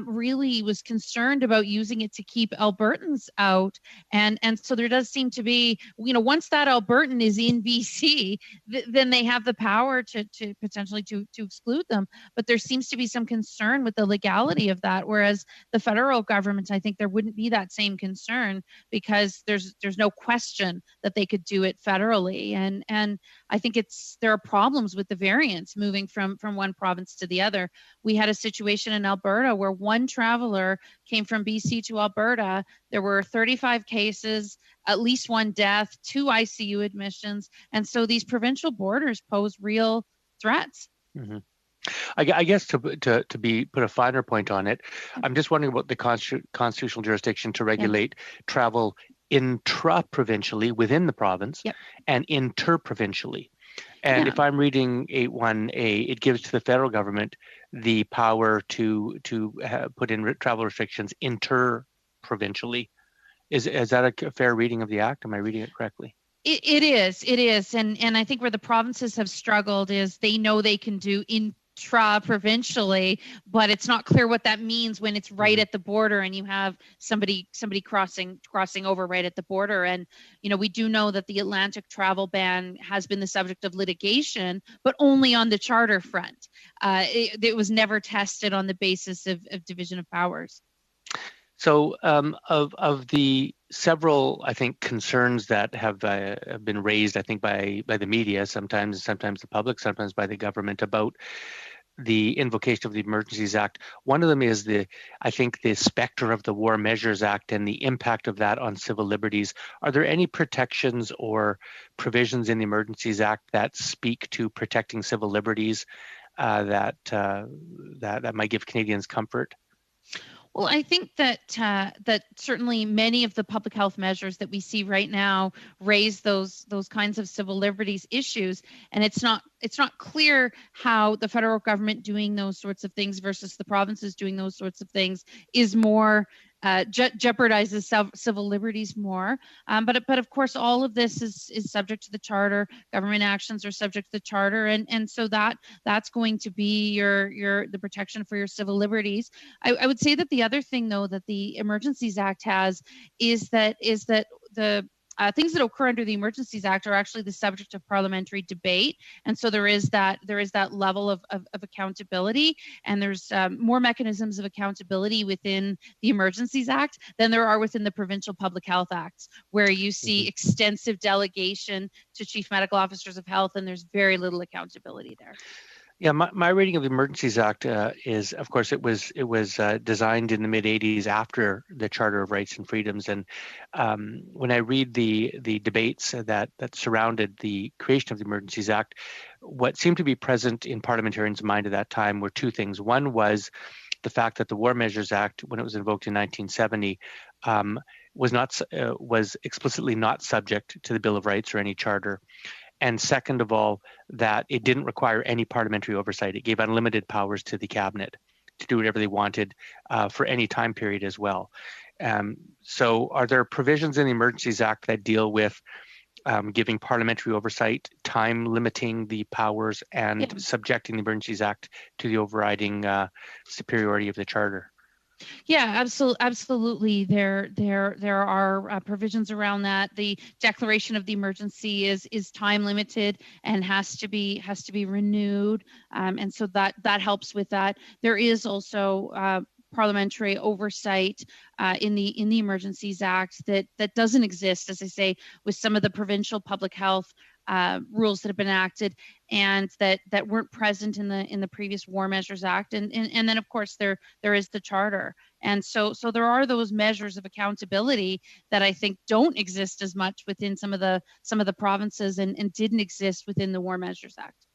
[SPEAKER 2] really was concerned about using it to keep Albertans out. And so there does seem to be, once that Albertan is in BC, then they have the power to potentially to exclude them. But there seems to be some concern with the legality of that, whereas the federal government, I think there wouldn't be that same concern, because there's no question that they could do it federally. And I think there are problems with the variants moving from one province to the other. We had a situation in Alberta where one traveler came from BC to Alberta. There were 35 cases, at least one death, 2 ICU admissions. And so these provincial borders pose real threats.
[SPEAKER 9] Mm-hmm. I guess to put a finer point on it, I'm just wondering about the constitutional jurisdiction to regulate travel intra-provincially within the province and inter-provincially. And if I'm reading 8.1a, it gives to the federal government the power to put in travel restrictions inter-provincially. Is that a fair reading of the act? Am I reading it correctly?
[SPEAKER 2] It is. And I think where the provinces have struggled is they know they can do intra-provincially, but it's not clear what that means when it's right at the border and you have somebody crossing over right at the border. And we do know that the Atlantic travel ban has been the subject of litigation, but only on the charter front. It was never tested on the basis of division of powers.
[SPEAKER 9] So of the several, I think, concerns that have been raised, I think, by the media, sometimes the public, sometimes by the government, about the invocation of the Emergencies Act. One of them is I think the specter of the War Measures Act and the impact of that on civil liberties. Are there any protections or provisions in the Emergencies Act that speak to protecting civil liberties that might give Canadians comfort?
[SPEAKER 2] Well, I think that certainly many of the public health measures that we see right now raise those kinds of civil liberties issues, and it's not clear how the federal government doing those sorts of things versus the provinces doing those sorts of things is more jeopardizes civil liberties more. But of course, all of this is subject to the Charter. Government actions are subject to the Charter, and so that's going to be the protection for your civil liberties. I would say that the other thing, though, that the Emergencies Act has is that the things that occur under the Emergencies Act are actually the subject of parliamentary debate, and so there is that level of accountability, and there's more mechanisms of accountability within the Emergencies Act than there are within the Provincial Public Health Acts, where you see extensive delegation to chief medical officers of health, and there's very little accountability there.
[SPEAKER 9] Yeah, my reading of the Emergencies Act is, of course, it was designed in the mid '80s after the Charter of Rights and Freedoms, and when I read the debates that surrounded the creation of the Emergencies Act, what seemed to be present in parliamentarians' mind at that time were two things. One was the fact that the War Measures Act, when it was invoked in 1970, was explicitly not subject to the Bill of Rights or any charter. And second of all, that it didn't require any parliamentary oversight. It gave unlimited powers to the cabinet to do whatever they wanted for any time period as well. So are there provisions in the Emergencies Act that deal with giving parliamentary oversight, time limiting the powers, and subjecting the Emergencies Act to the overriding superiority of the Charter?
[SPEAKER 2] Yeah, absolutely. There are provisions around that. The declaration of the emergency is time limited and has to be renewed, and so that helps with that. There is also parliamentary oversight in the Emergencies Act that doesn't exist, as I say, with some of the provincial public health rules that have been enacted and that weren't present in the previous War Measures Act, and then of course there is the Charter, and so there are those measures of accountability that I think don't exist as much within some of the provinces and didn't exist within the War Measures Act.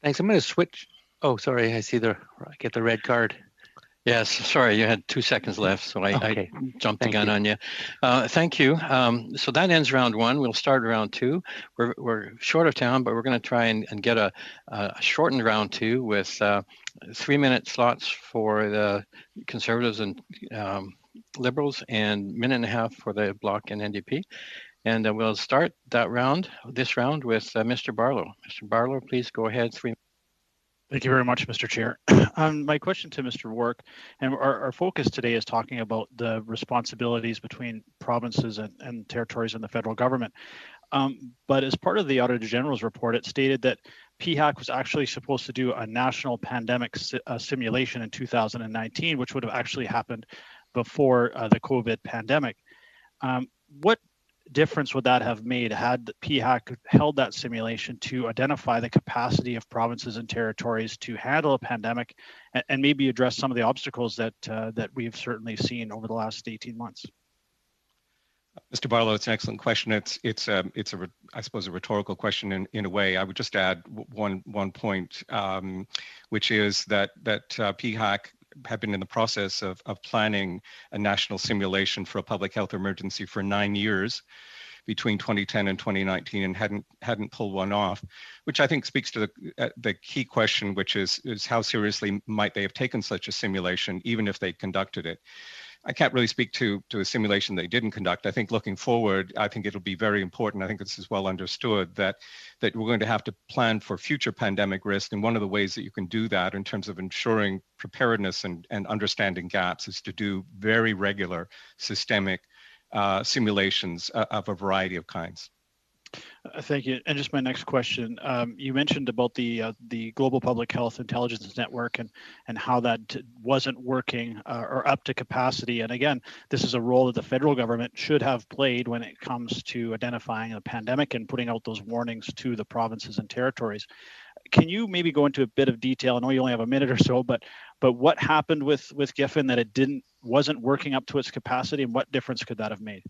[SPEAKER 9] Thanks. I'm going to switch. Oh, sorry, I get the red card.
[SPEAKER 1] Yes, sorry, you had 2 seconds left, so I jumped the gun on you. Thank you. So that ends round one. We'll start round two. We're short of time, but we're going to try and get a shortened round two with 3-minute slots for the Conservatives and Liberals and 1.5 minutes for the Bloc and NDP. And we'll start this round with Mr. Barlow. Mr. Barlow, please go ahead. 3 minutes.
[SPEAKER 10] Thank you very much, Mr. Chair. My question to Mr. Wark, and our focus today is talking about the responsibilities between provinces and territories and the federal government. But as part of the Auditor General's report, it stated that PHAC was actually supposed to do a national pandemic simulation in 2019, which would have actually happened before the COVID pandemic. What difference would that have made had PHAC held that simulation to identify the capacity of provinces and territories to handle a pandemic and maybe address some of the obstacles that we've certainly seen over the last 18 months?
[SPEAKER 3] Mr. Barlow, it's an excellent question. It's I suppose a rhetorical question in a way. I would just add one point, which is that PHAC have been in the process of planning a national simulation for a public health emergency for 9 years between 2010 and 2019 and hadn't pulled one off, which I think speaks to the key question, which is how seriously might they have taken such a simulation, even if they conducted it. I can't really speak to a simulation they didn't conduct. I think looking forward, I think it'll be very important. I think this is well understood that we're going to have to plan for future pandemic risk. And one of the ways that you can do that in terms of ensuring preparedness and understanding gaps is to do very regular systemic simulations of a variety of kinds.
[SPEAKER 10] Thank you. And just my next question, you mentioned about the Global Public Health Intelligence Network and how that wasn't working or up to capacity. And again, this is a role that the federal government should have played when it comes to identifying a pandemic and putting out those warnings to the provinces and territories. Can you maybe go into a bit of detail? I know you only have a minute or so, but what happened with Giffen that it wasn't working up to its capacity, and what difference could that have made?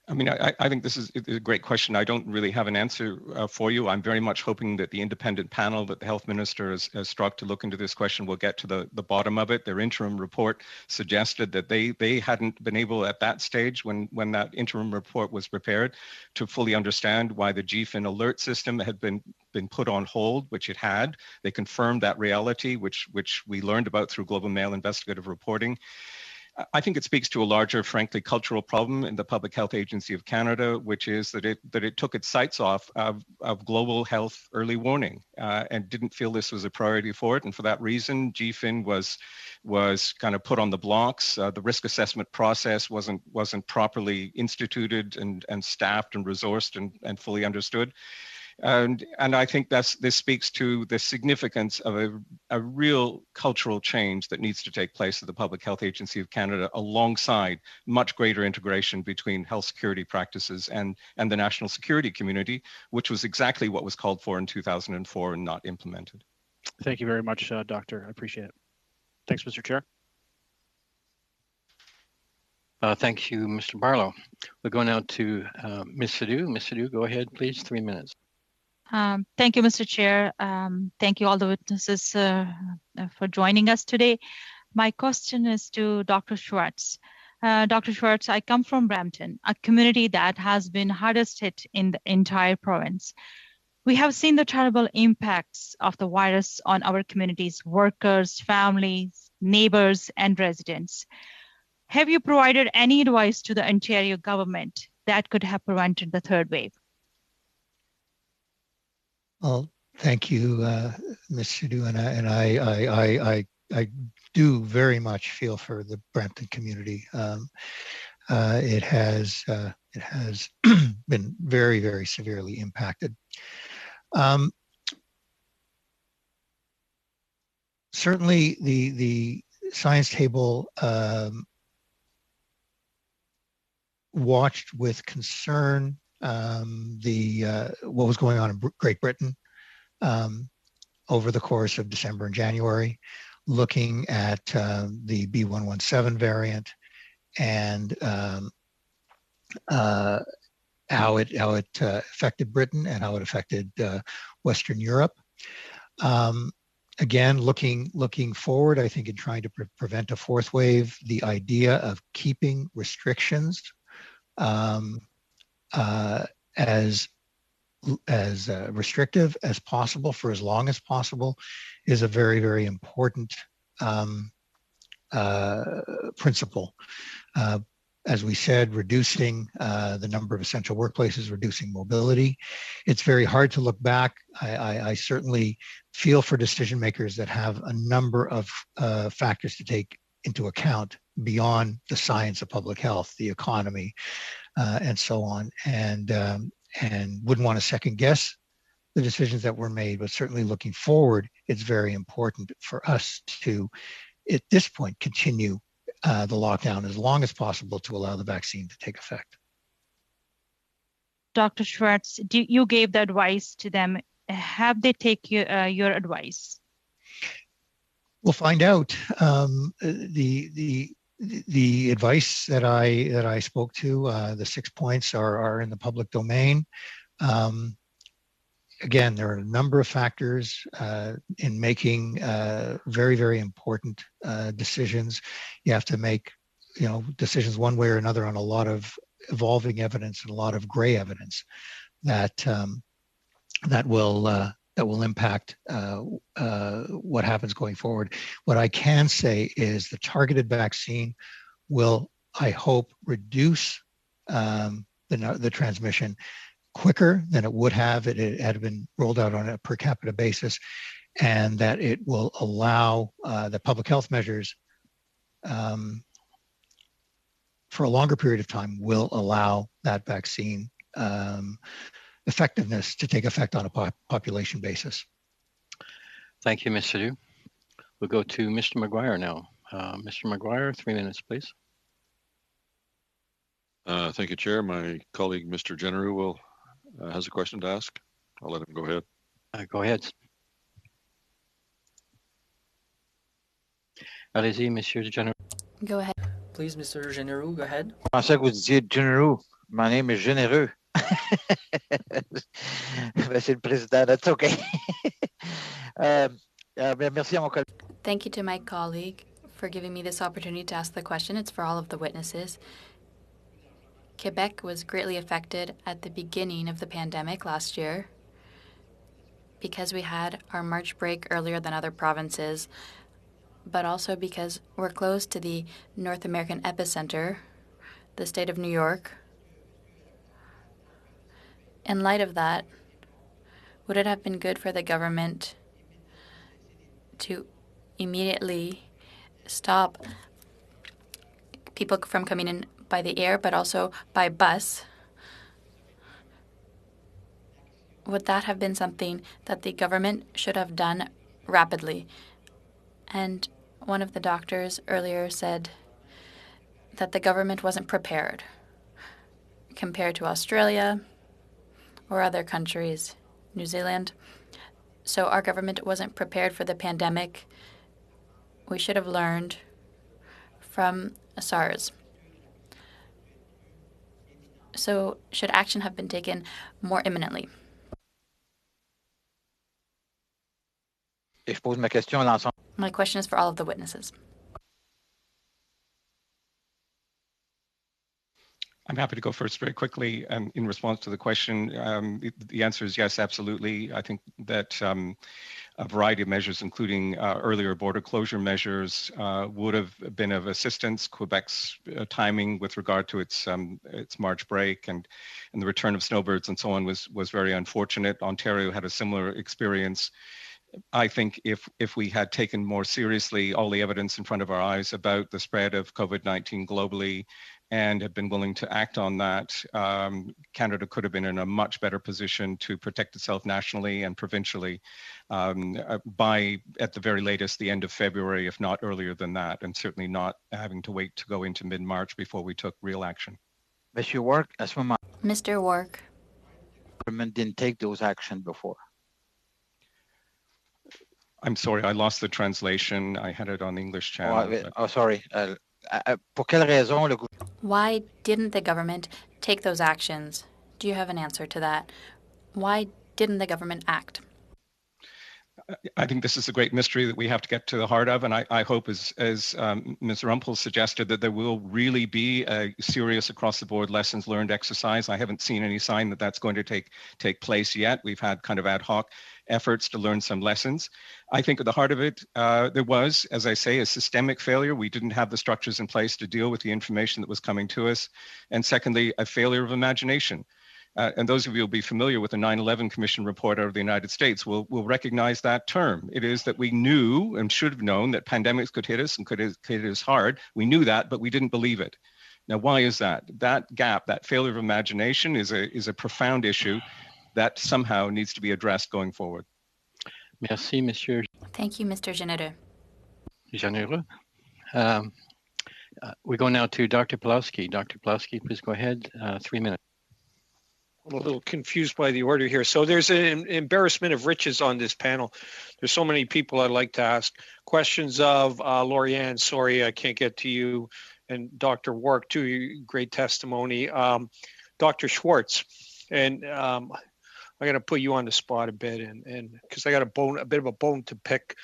[SPEAKER 3] I mean, I think this is a great question. I don't really have an answer for you. I'm very much hoping that the independent panel that the health minister has struck to look into this question will get to the bottom of it. Their interim report suggested that they hadn't been able at that stage when that interim report was prepared to fully understand why the GFIN alert system had been put on hold, which it had. They confirmed that reality, which we learned about through Global Mail investigative reporting. I think it speaks to a larger, frankly, cultural problem in the Public Health Agency of Canada, which is that it took its sights off of global health early warning and didn't feel this was a priority for it. And for that reason, GFIN was kind of put on the blocks. The risk assessment process wasn't properly instituted and staffed and resourced and fully understood. And I think this speaks to the significance of a real cultural change that needs to take place at the Public Health Agency of Canada, alongside much greater integration between health security practices and the national security community, which was exactly what was called for in 2004 and not implemented.
[SPEAKER 10] Thank you very much, Doctor. I appreciate it. Thanks, Mr. Chair.
[SPEAKER 1] Thank you, Mr. Barlow. We'll go now to Ms. Sidhu. Ms. Sidhu, go ahead, please, 3 minutes.
[SPEAKER 2] Thank you, Mr. Chair. Thank you all the witnesses for joining us today. My question is to Dr. Schwartz. Dr. Schwartz, I come from Brampton, a community that has been hardest hit in the entire province. We have seen the terrible impacts of the virus on our community's workers, families, neighbors, and residents. Have you provided any advice to the Ontario government that could have prevented the third wave?
[SPEAKER 5] Well, thank you, Ms. Sidhu, and I do very much feel for the Brampton community. It has been very, very severely impacted. Certainly, the science table watched with concern what was going on in Great Britain over the course of December and January, looking at the B117 variant and how it affected Britain and how it affected Western Europe. Again, looking forward, I think in trying to prevent a fourth wave, the idea of keeping restrictions as restrictive as possible for as long as possible is a very, very important principle. As we said, reducing the number of essential workplaces, reducing mobility. It's very hard to look back. I certainly feel for decision makers that have a number of factors to take into account beyond the science of public health, the economy, and so on, and wouldn't want to second guess the decisions that were made, but certainly looking forward, it's very important for us to, at this point, continue the lockdown as long as possible to allow the vaccine to take effect.
[SPEAKER 2] Dr. Schwartz, you gave the advice to them. Have they taken your advice?
[SPEAKER 5] We'll find out. The advice that I spoke to, the 6 points are in the public domain. Again, there are a number of factors in making very, very important decisions. You have to make, decisions one way or another on a lot of evolving evidence and a lot of gray evidence that will impact what happens going forward. What I can say is the targeted vaccine will, I hope, reduce the transmission quicker than it would have if it had been rolled out on a per capita basis, and that it will allow the public health measures for a longer period of time will allow that vaccine effectiveness to take effect on a population basis.
[SPEAKER 1] Thank you, Ms. Sidhu. We'll go to Mr. McGuire now. Mr. McGuire, 3 minutes, please.
[SPEAKER 11] Thank you, Chair. My colleague, Mr. Genereux, has a question to ask. I'll let him go ahead.
[SPEAKER 1] Go ahead. Allez-y, Monsieur Genereux.
[SPEAKER 7] Go ahead.
[SPEAKER 12] Please, Mr. Genereux, go ahead.
[SPEAKER 13] Je pensais que vous disiez Genereux. My name is Généreux. Monsieur le Président, that's okay. Merci à mon collègue.
[SPEAKER 7] Thank you to my colleague for giving me this opportunity to ask the question. It's for all of the witnesses. Quebec was greatly affected at the beginning of the pandemic last year. Because we had our March break earlier than other provinces, but also because we're close to the North American epicenter, the state of New York. In light of that, would it have been good for the government to immediately stop people from coming in by the air, but also by bus? Would that have been something that the government should have done rapidly? And one of the doctors earlier said that the government wasn't prepared compared to Australia or other countries, New Zealand. So our government wasn't prepared for the pandemic. We should have learned from SARS. So should action have been taken more imminently?
[SPEAKER 13] Et je pose ma question à l'ensemble.
[SPEAKER 7] My question is for all of the witnesses.
[SPEAKER 3] I'm happy to go first very quickly in response to the question. The answer is yes, absolutely. I think that a variety of measures, including earlier border closure measures, would have been of assistance. Quebec's timing with regard to its March break and the return of snowbirds and so on was very unfortunate. Ontario had a similar experience. I think if we had taken more seriously all the evidence in front of our eyes about the spread of COVID-19 globally and had been willing to act on that, Canada could have been in a much better position to protect itself nationally and provincially by, at the very latest, the end of February, if not earlier than that, and certainly not having to wait to go into mid-March before we took real action.
[SPEAKER 13] Monsieur Work, à ce moment,
[SPEAKER 7] Mr. Work,
[SPEAKER 13] the government didn't take those actions before.
[SPEAKER 3] I'm sorry, I lost the translation. I had it on the English channel.
[SPEAKER 13] Oh, sorry. Pour quelle raison le gouvernement?
[SPEAKER 7] why didn't the government take those actions? Do you have an answer to that? Why didn't the government act?
[SPEAKER 3] I think this is a great mystery that we have to get to the heart of, and I hope, as Ms. Rumpel suggested, that there will really be a serious across-the-board lessons learned exercise. I haven't seen any sign that that's going to take place yet. We've had kind of ad hoc efforts to learn some lessons. I think at the heart of it, there was, as I say, a systemic failure. We didn't have the structures in place to deal with the information that was coming to us. And secondly, a failure of imagination. And those of you who will be familiar with the 9/11 Commission report out of the United States will recognize that term. It is that we knew and should have known that pandemics could hit us and could hit us hard. We knew that, but we didn't believe it. Now, why is that? That gap, that failure of imagination is a profound issue that somehow needs to be addressed going forward.
[SPEAKER 1] Merci, Monsieur.
[SPEAKER 7] Thank you, Mr. Généreux.
[SPEAKER 1] Généreux. We go now to Dr. Pawlowski. Dr. Pawlowski, please go ahead. 3 minutes.
[SPEAKER 14] I'm a little confused by the order here. So there's an embarrassment of riches on this panel. There's so many people I'd like to ask questions of. Lorianne, sorry, I can't get to you. And Dr. Wark, too, great testimony. Dr. Schwartz, and I got to put you on the spot a bit, and because I got a bit of a bone to pick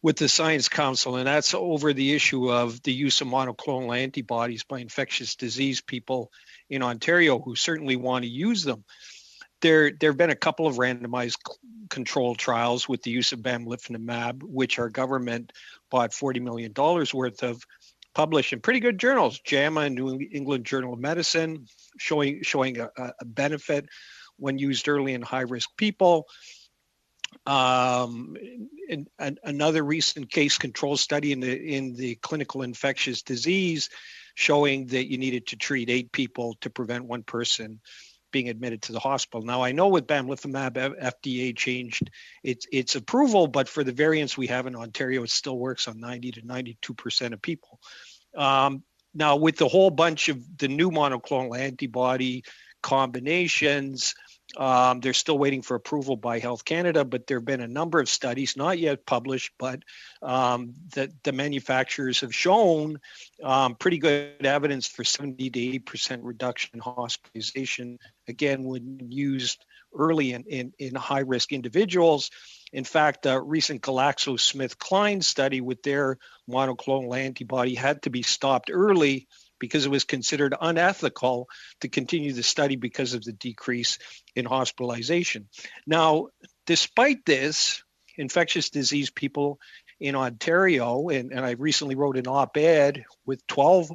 [SPEAKER 14] with the Science Council, and that's over the issue of the use of monoclonal antibodies by infectious disease people in Ontario who certainly want to use them. There have been a couple of randomized controlled trials with the use of bamlanivimab, which our government bought $40 million worth of, published in pretty good journals, JAMA and New England Journal of Medicine, showing a benefit when used early in high-risk people. And another recent case control study in the clinical infectious disease showing that you needed to treat 8 people to prevent 1 person being admitted to the hospital. Now, I know with bamlanivimab, FDA changed its approval, but for the variants we have in Ontario, it still works on 90 to 92% of people. Now, with the whole bunch of the new monoclonal antibody combinations, they're still waiting for approval by Health Canada, but there have been a number of studies, not yet published, but that the manufacturers have shown pretty good evidence for 70 to 80% reduction in hospitalization, again, when used early in high-risk individuals. In fact, a recent GlaxoSmithKline study with their monoclonal antibody had to be stopped early because it was considered unethical to continue the study because of the decrease in hospitalization. Now, despite this, infectious disease people in Ontario, and I recently wrote an op-ed with 12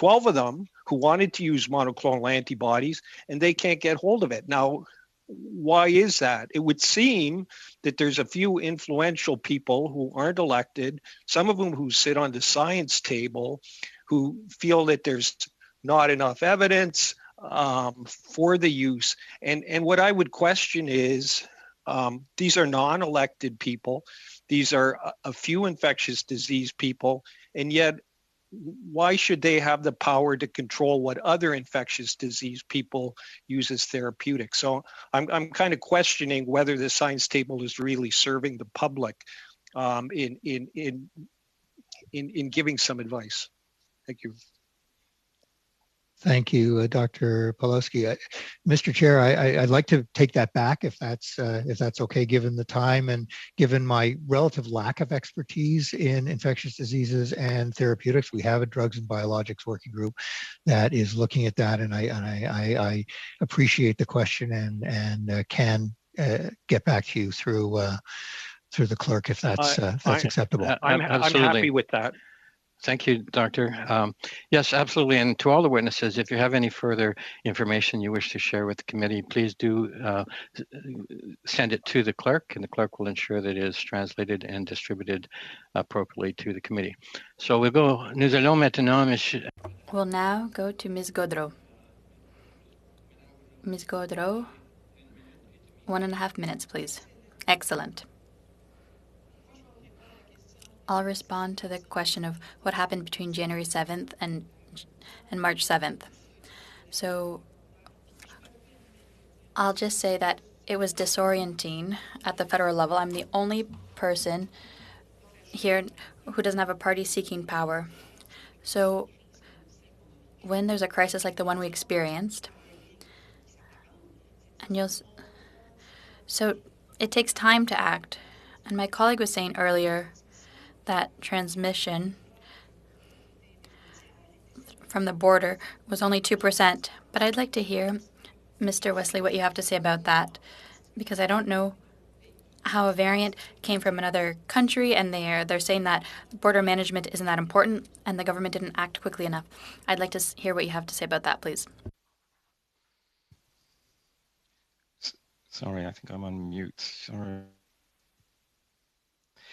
[SPEAKER 14] of them who wanted to use monoclonal antibodies, and they can't get hold of it. Now, why is that? It would seem that there's a few influential people who aren't elected, some of them who sit on the science table, who feel that there's not enough evidence for the use. And what I would question is, these are non-elected people. These are a few infectious disease people, and yet why should they have the power to control what other infectious disease people use as therapeutics? So I'm kind of questioning whether the science table is really serving the public in giving some advice. Thank you.
[SPEAKER 5] Thank you, Dr. Pawlowski. Mr. Chair, I'd like to take that back if that's okay, given the time and given my relative lack of expertise in infectious diseases and therapeutics. We have a drugs and biologics working group that is looking at that, and I appreciate the question and can get back to you through the clerk if that's acceptable.
[SPEAKER 14] I'm happy with that.
[SPEAKER 1] Thank you, Doctor. Yes, absolutely. And to all the witnesses, if you have any further information you wish to share with the committee, please do send it to the clerk, and the clerk will ensure that it is translated and distributed appropriately to the committee. So we'll go. Nous allons maintenant, Monsieur.
[SPEAKER 7] We'll now go to Ms. Gaudreau. Ms. Gaudreau, 1.5 minutes, please. Excellent. I'll respond to the question of what happened between January 7th and March 7th. So I'll just say that it was disorienting at the federal level. I'm the only person here who doesn't have a party seeking power. So when there's a crisis like the one we experienced, so it takes time to act. And my colleague was saying earlier that transmission from the border was only 2%. But I'd like to hear, Mr. Wesley, what you have to say about that, because I don't know how a variant came from another country, and they're saying that border management isn't that important and the government didn't act quickly enough. I'd like to hear what you have to say about that, please.
[SPEAKER 3] Sorry, I think I'm on mute. Sorry.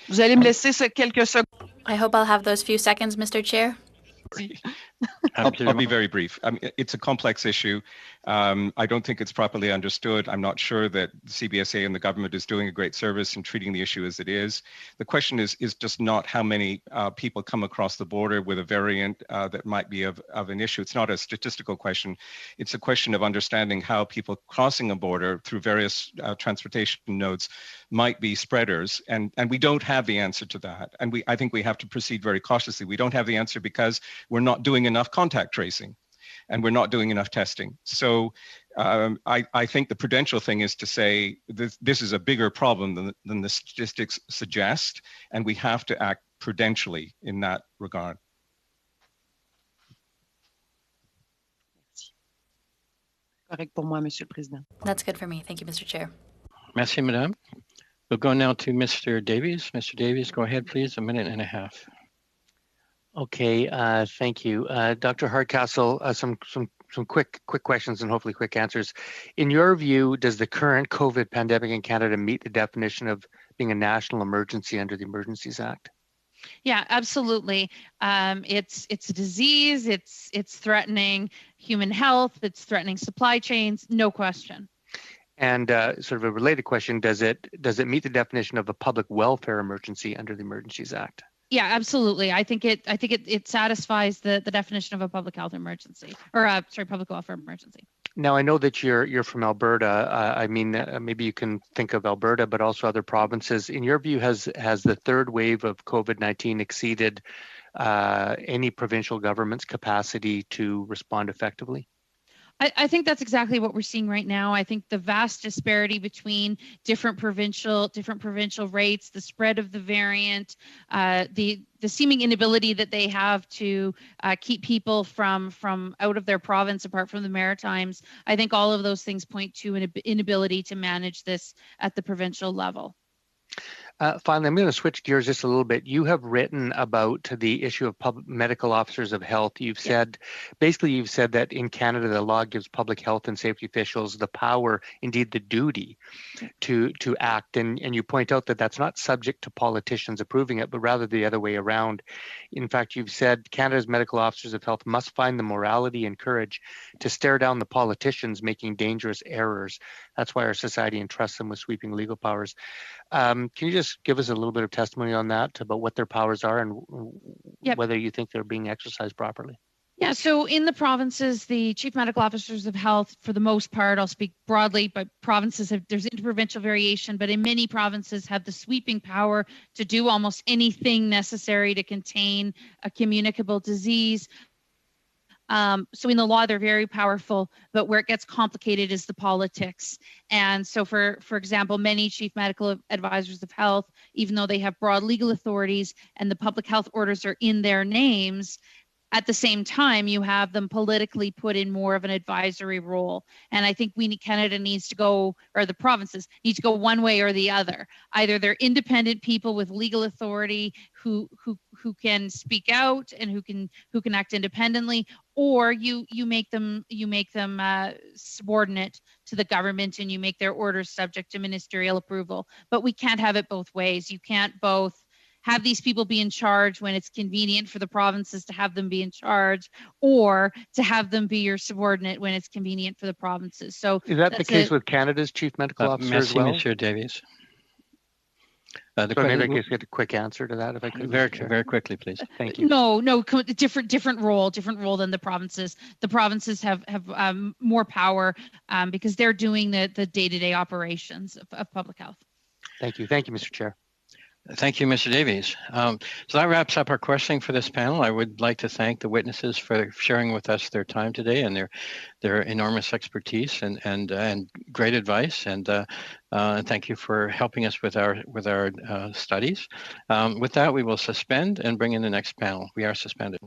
[SPEAKER 8] Vous allez me laisser ces quelques secondes.
[SPEAKER 7] I hope I'll have those few seconds, Mr. Chair.
[SPEAKER 3] I'll be very brief. I mean, it's a complex issue. I don't think it's properly understood. I'm not sure that CBSA and the government is doing a great service in treating the issue as it is. The question is just not how many people come across the border with a variant that might be of an issue. It's not a statistical question. It's a question of understanding how people crossing a border through various transportation nodes might be spreaders. And we don't have the answer to that. And I think we have to proceed very cautiously. We don't have the answer because we're not doing enough contact tracing and we're not doing enough testing. So I think the prudential thing is to say this is a bigger problem than the statistics suggest, and we have to act prudentially in that regard.
[SPEAKER 8] Correct pour moi, Monsieur le Président.
[SPEAKER 7] That's good for me. Thank you, Mr. Chair.
[SPEAKER 1] Merci, Madame. We'll go now to Mr. Davies. Mr. Davies, go ahead, please. 1.5 minutes.
[SPEAKER 9] Okay, thank you. Dr. Hardcastle, some quick questions and hopefully quick answers. In your view, does the current COVID pandemic in Canada meet the definition of being a national emergency under the Emergencies Act?
[SPEAKER 2] Yeah, absolutely. It's a disease. It's threatening human health. It's threatening supply chains. No question.
[SPEAKER 9] And sort of a related question: does it meet the definition of a public welfare emergency under the Emergencies Act?
[SPEAKER 2] Yeah, absolutely. I think it satisfies the definition of a public health emergency, or public welfare emergency.
[SPEAKER 9] Now, I know that you're from Alberta. I mean, maybe you can think of Alberta, but also other provinces. In your view, has the third wave of COVID-19 exceeded any provincial government's capacity to respond effectively?
[SPEAKER 2] I think that's exactly what we're seeing right now. I think the vast disparity between different provincial rates, the spread of the variant, the seeming inability that they have to keep people from out of their province, apart from the Maritimes. I think all of those things point to an inability to manage this at the provincial level.
[SPEAKER 9] Finally, I'm going to switch gears just a little bit. You have written about the issue of medical officers of health. You've said, basically, you've said that in Canada, the law gives public health and safety officials the power, indeed the duty, to act. And you point out that that's not subject to politicians approving it, but rather the other way around. In fact, you've said Canada's medical officers of health must find the morality and courage to stare down the politicians making dangerous errors. That's why our society entrusts them with sweeping legal powers. Can you just give us a little bit of testimony on that, about what their powers are and whether you think they're being exercised properly?
[SPEAKER 2] Yeah, so in the provinces, the chief medical officers of health, for the most part, I'll speak broadly, but provinces have, there's interprovincial variation, but in many provinces have the sweeping power to do almost anything necessary to contain a communicable disease. So in the law, they're very powerful, but where it gets complicated is the politics. And so for example, many chief medical advisors of health, even though they have broad legal authorities and the public health orders are in their names, at the same time, you have them politically put in more of an advisory role. And I think Canada needs to go, or the provinces need to go one way or the other. Either they're independent people with legal authority who can speak out and who can act independently, or you make them subordinate to the government and you make their orders subject to ministerial approval. But we can't have it both ways. You can't both have these people be in charge when it's convenient for the provinces to have them be in charge, or to have them be your subordinate when it's convenient for the provinces. So
[SPEAKER 9] is that the case with Canada's chief medical officer as well?
[SPEAKER 1] Monsieur Davies.
[SPEAKER 9] So maybe I could get a quick answer to that if I could.
[SPEAKER 1] Very quickly, please.
[SPEAKER 9] Thank you.
[SPEAKER 2] No, different role than the provinces. The provinces have more power because they're doing the day-to-day operations of public health.
[SPEAKER 9] Thank you, Mr. Chair.
[SPEAKER 1] Thank you, Mr. Davies. So that wraps up our questioning for this panel. I would like to thank the witnesses for sharing with us their time today and their enormous expertise and great advice. And thank you for helping us with our studies. With that, we will suspend and bring in the next panel. We are suspended.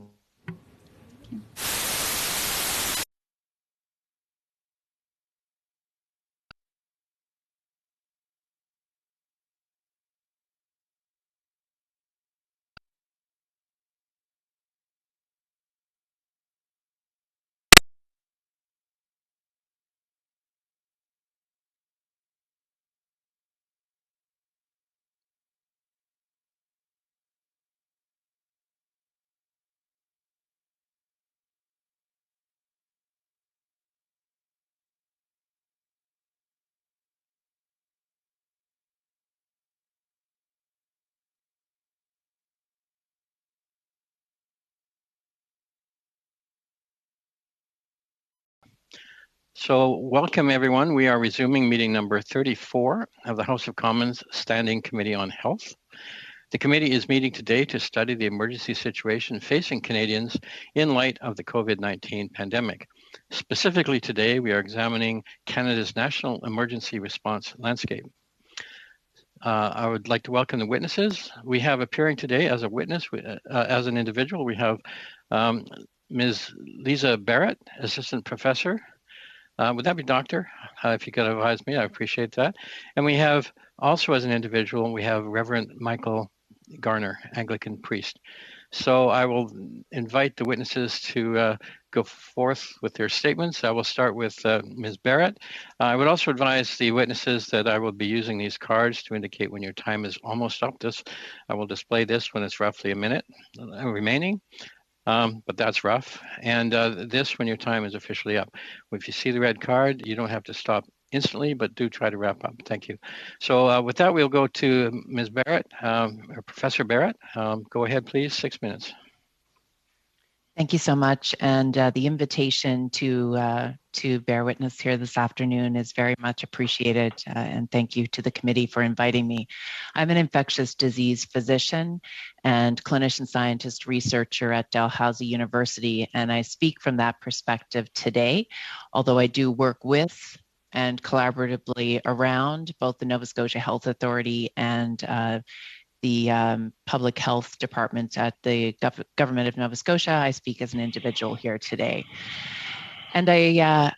[SPEAKER 1] So welcome everyone. We are resuming meeting number 34 of the House of Commons Standing Committee on Health. The committee is meeting today to study the emergency situation facing Canadians in light of the COVID-19 pandemic. Specifically today, we are examining Canada's national emergency response landscape. I would like to welcome the witnesses. We have appearing today as a witness, as an individual, we have Ms. Lisa Barrett, Assistant Professor. Would that be doctor? If you could advise me, I appreciate that. And we have also as an individual, we have Reverend Michael Garner, Anglican priest. So I will invite the witnesses to go forth with their statements. I will start with Ms. Barrett. I would also advise the witnesses that I will be using these cards to indicate when your time is almost up. I will display this when it's roughly a minute remaining. But that's rough. And this when your time is officially up. If you see the red card, you don't have to stop instantly, but do try to wrap up. Thank you. So with that, we'll go to Ms. Barrett, or Professor Barrett. Go ahead, please, 6 minutes.
[SPEAKER 15] Thank you so much. And the invitation to bear witness here this afternoon is very much appreciated. And thank you to the committee for inviting me. I'm an infectious disease physician and clinician scientist researcher at Dalhousie University. And I speak from that perspective today, although I do work with and collaboratively around both the Nova Scotia Health Authority and the public health department at the government of Nova Scotia. I speak as an individual here today. And I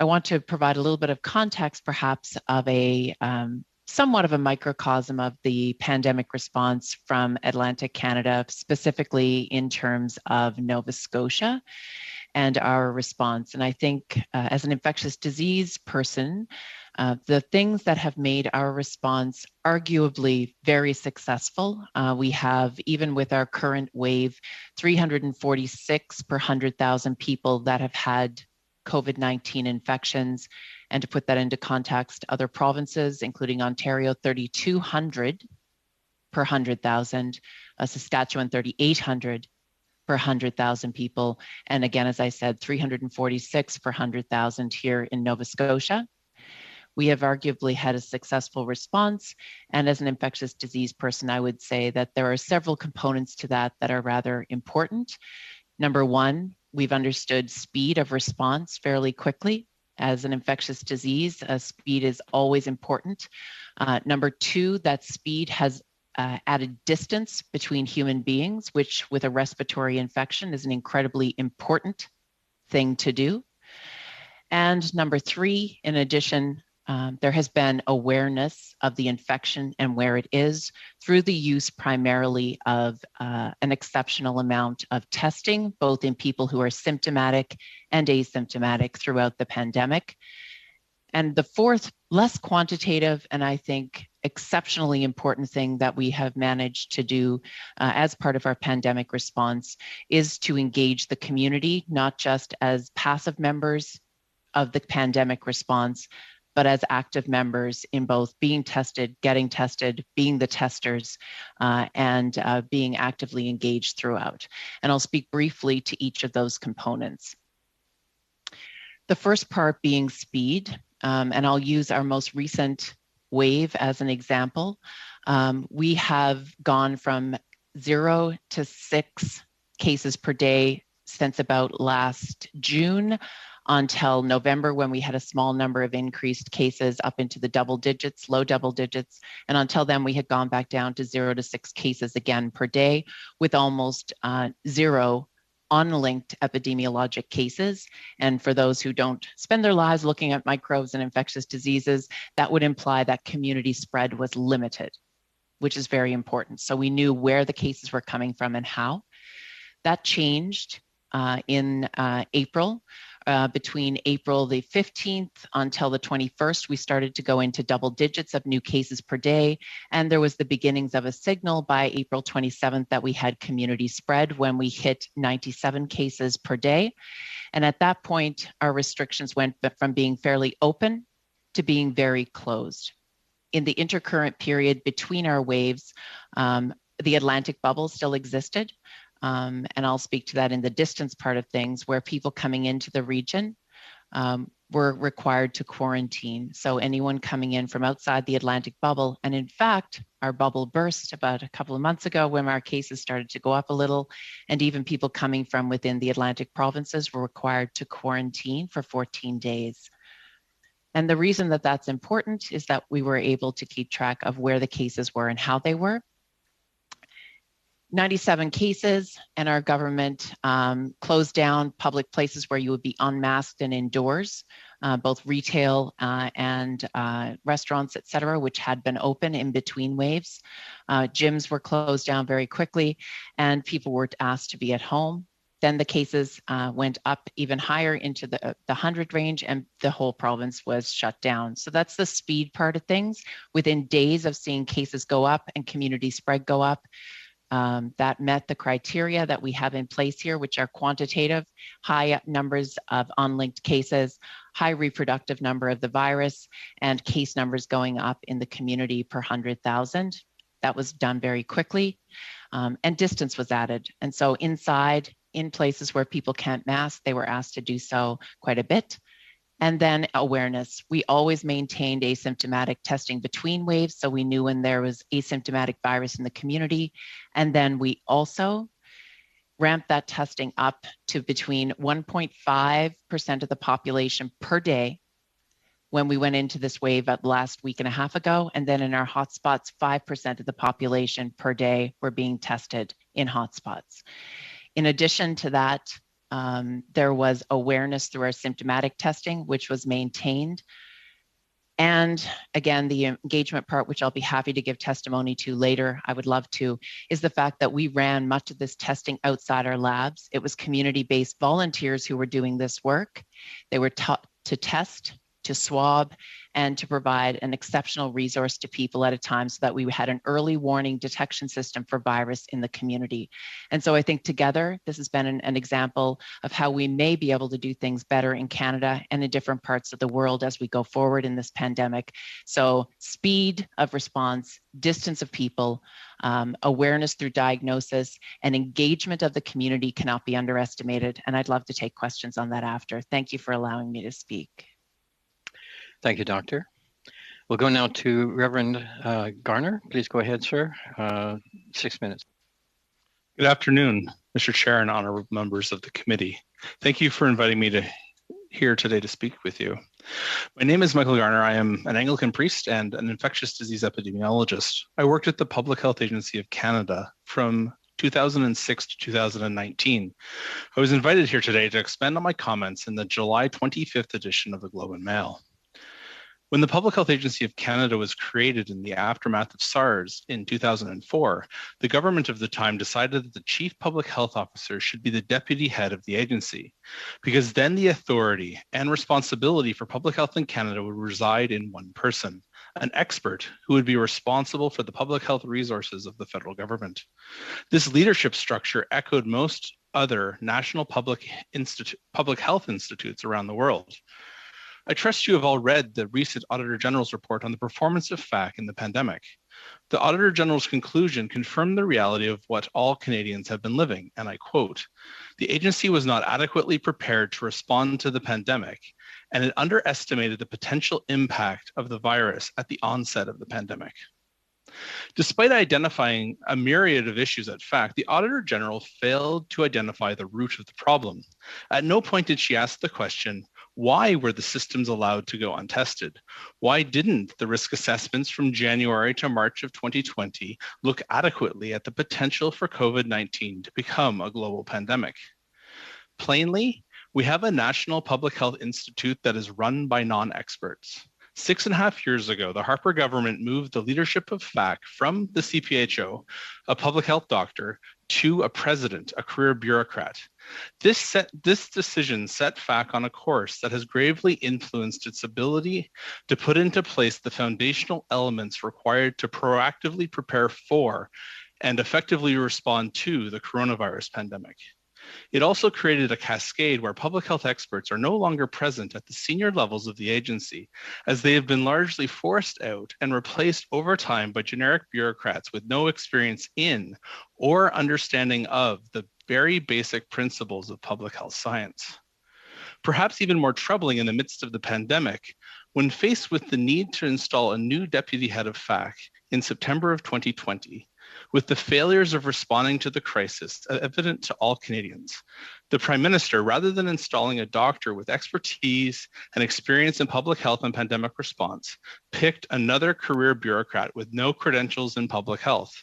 [SPEAKER 15] want to provide a little bit of context perhaps of a somewhat of a microcosm of the pandemic response from Atlantic Canada, specifically in terms of Nova Scotia and our response. And I think as an infectious disease person, the things that have made our response arguably very successful, we have, even with our current wave, 346 per 100,000 people that have had COVID-19 infections. And to put that into context, other provinces, including Ontario, 3,200 per 100,000, Saskatchewan, 3,800 per 100,000 people. And again, as I said, 346 per 100,000 here in Nova Scotia. We have arguably had a successful response. And as an infectious disease person, I would say that there are several components to that that are rather important. Number one, we've understood speed of response fairly quickly. As an infectious disease, speed is always important. Number two, that speed has added distance between human beings, which with a respiratory infection is an incredibly important thing to do. And number three, in addition, there has been awareness of the infection and where it is through the use primarily of an exceptional amount of testing, both in people who are symptomatic and asymptomatic throughout the pandemic. And the fourth, less quantitative, and I think exceptionally important thing that we have managed to do as part of our pandemic response is to engage the community, not just as passive members of the pandemic response, but as active members in both being tested, getting tested, being the testers, and being actively engaged throughout. And I'll speak briefly to each of those components. The first part being speed, and I'll use our most recent wave as an example. We have gone from 0 to 6 cases per day since about last June until November, when we had a small number of increased cases up into the double digits, low double digits. And until then, we had gone back down to 0 to 6 cases again per day, with almost 0 unlinked epidemiologic cases. And for those who don't spend their lives looking at microbes and infectious diseases, that would imply that community spread was limited, which is very important. So we knew where the cases were coming from and how. That changed in April. Between April the 15th until the 21st, we started to go into double digits of new cases per day. And there was the beginnings of a signal by April 27th that we had community spread when we hit 97 cases per day. And at that point, our restrictions went from being fairly open to being very closed. In the intercurrent period between our waves, the Atlantic bubble still existed. And I'll speak to that in the distance part of things, where people coming into the region were required to quarantine. So anyone coming in from outside the Atlantic bubble, and in fact, our bubble burst about a couple of months ago when our cases started to go up a little, and even people coming from within the Atlantic provinces were required to quarantine for 14 days. And the reason that that's important is that we were able to keep track of where the cases were and how they were. 97 cases, and our government closed down public places where you would be unmasked and indoors, both retail and restaurants, et cetera, which had been open in between waves. Gyms were closed down very quickly, and people were asked to be at home. Then the cases went up even higher into the 100 range, and the whole province was shut down. So that's the speed part of things. Within days of seeing cases go up and community spread go up, that met the criteria that we have in place here, which are quantitative, high numbers of unlinked cases, high reproductive number of the virus, and case numbers going up in the community per 100,000. That was done very quickly, and distance was added. And so inside, in places where people can't mask, they were asked to do so quite a bit. And then awareness. We always maintained asymptomatic testing between waves, so we knew when there was asymptomatic virus in the community. And then we also ramped that testing up to between 1.5% of the population per day when we went into this wave last week and a half ago. And then in our hotspots, 5% of the population per day were being tested in hotspots. In addition to that, there was awareness through our symptomatic testing, which was maintained. And again, the engagement part, which I'll be happy to give testimony to later, I would love to, is the fact that we ran much of this testing outside our labs. It was community-based volunteers who were doing this work. They were taught to test, to swab, and to provide an exceptional resource to people at a time so that we had an early warning detection system for virus in the community. And so I think together, this has been an example of how we may be able to do things better in Canada and in different parts of the world as we go forward in this pandemic. So speed of response, distance of people, awareness through diagnosis, and engagement of the community cannot be underestimated. And I'd love to take questions on that after. Thank you for allowing me to speak.
[SPEAKER 1] Thank you, Doctor. We'll go now to Reverend Garner. Please go ahead, sir. 6 minutes.
[SPEAKER 16] Good afternoon, Mr. Chair and honorable members of the committee. Thank you for inviting me here today to speak with you. My name is Michael Garner. I am an Anglican priest and an infectious disease epidemiologist. I worked at the Public Health Agency of Canada from 2006 to 2019. I was invited here today to expand on my comments in the July 25th edition of the Globe and Mail. When the Public Health Agency of Canada was created in the aftermath of SARS in 2004, the government of the time decided that the Chief Public Health Officer should be the deputy head of the agency, because then the authority and responsibility for public health in Canada would reside in one person, an expert who would be responsible for the public health resources of the federal government. This leadership structure echoed most other national public health institutes around the world. I trust you have all read the recent Auditor General's report on the performance of FAC in the pandemic. The Auditor General's conclusion confirmed the reality of what all Canadians have been living, and I quote, "The agency was not adequately prepared to respond to the pandemic, and it underestimated the potential impact of the virus at the onset of the pandemic." Despite identifying a myriad of issues at FAC, the Auditor General failed to identify the root of the problem. At no point did she ask the question, why were the systems allowed to go untested? Why didn't the risk assessments from January to March of 2020 look adequately at the potential for COVID-19 to become a global pandemic? Plainly, we have a National Public Health Institute that is run by non-experts. 6.5 years ago, the Harper government moved the leadership of FAC from the CPHO, a public health doctor, to a president, a career bureaucrat. This decision set FAC on a course that has gravely influenced its ability to put into place the foundational elements required to proactively prepare for and effectively respond to the coronavirus pandemic. It also created a cascade where public health experts are no longer present at the senior levels of the agency, as they have been largely forced out and replaced over time by generic bureaucrats with no experience in or understanding of the very basic principles of public health science. Perhaps even more troubling in the midst of the pandemic, when faced with the need to install a new deputy head of FAC in September of 2020, with the failures of responding to the crisis evident to all Canadians, the Prime Minister, rather than installing a doctor with expertise and experience in public health and pandemic response, picked another career bureaucrat with no credentials in public health,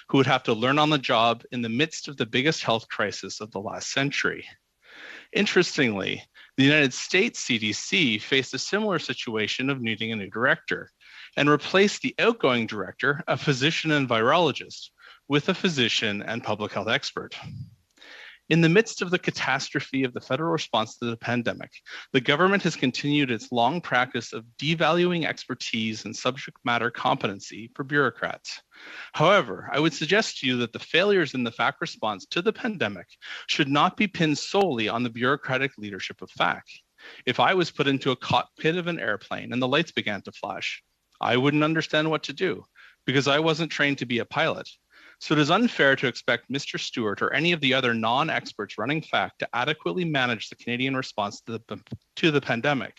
[SPEAKER 16] who would have to learn on the job in the midst of the biggest health crisis of the last century. Interestingly, the United States CDC faced a similar situation of needing a new director and replaced the outgoing director, a physician and virologist, with a physician and public health expert. In the midst of the catastrophe of the federal response to the pandemic, the government has continued its long practice of devaluing expertise and subject matter competency for bureaucrats. However, I would suggest to you that the failures in the FAC response to the pandemic should not be pinned solely on the bureaucratic leadership of FAC. If I was put into a cockpit of an airplane and the lights began to flash, I wouldn't understand what to do because I wasn't trained to be a pilot. So it is unfair to expect Mr. Stewart or any of the other non-experts running FAC to adequately manage the Canadian response to the pandemic.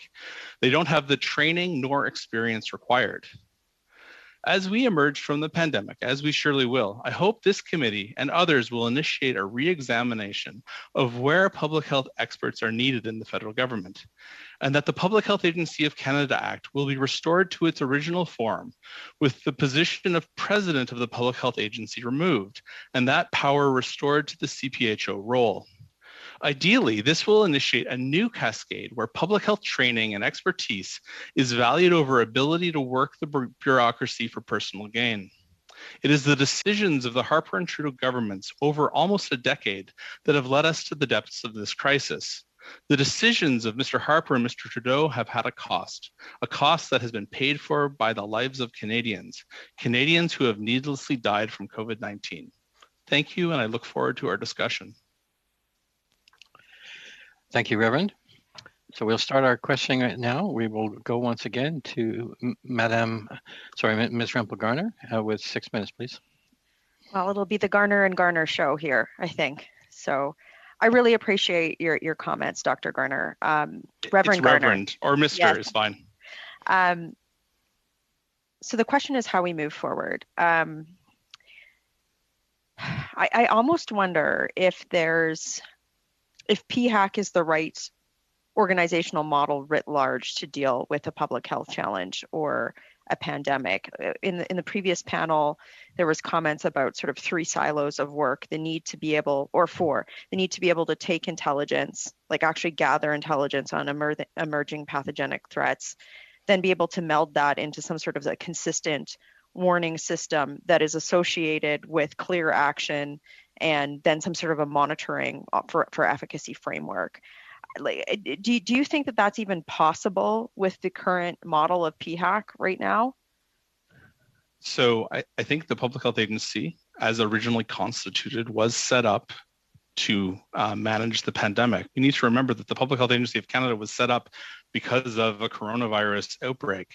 [SPEAKER 16] They don't have the training nor experience required. As we emerge from the pandemic, as we surely will, I hope this committee and others will initiate a re-examination of where public health experts are needed in the federal government, and that the Public Health Agency of Canada Act will be restored to its original form, with the position of President of the Public Health Agency removed, and that power restored to the CPHO role. Ideally, this will initiate a new cascade where public health training and expertise is valued over ability to work the bureaucracy for personal gain. It is the decisions of the Harper and Trudeau governments over almost a decade that have led us to the depths of this crisis. The decisions of Mr. Harper and Mr. Trudeau have had a cost that has been paid for by the lives of Canadians who have needlessly died from COVID-19. Thank you, and I look forward to our discussion.
[SPEAKER 1] Thank you, Reverend. So we'll start our questioning right now. We will go once again to Ms. Rempel-Garner with 6 minutes, please.
[SPEAKER 4] Well, it'll be the Garner and Garner show here, I think. So I really appreciate your comments, Dr. Garner. Reverend Garner.
[SPEAKER 16] Reverend or Mr. Yes. Is fine.
[SPEAKER 4] So the question is how we move forward. I almost wonder if PHAC is the right organizational model writ large to deal with a public health challenge or a pandemic. In the previous panel, there was comments about sort of 3 silos of work, the need to be able, or 4, the need to be able to take intelligence, like actually gather intelligence on emerging pathogenic threats, then be able to meld that into some sort of a consistent warning system that is associated with clear action and then some sort of a monitoring for efficacy framework. Do you think that that's even possible with the current model of PHAC right now?
[SPEAKER 16] So I think the Public Health Agency, as originally constituted, was set up to manage the pandemic. You need to remember that the Public Health Agency of Canada was set up because of a coronavirus outbreak.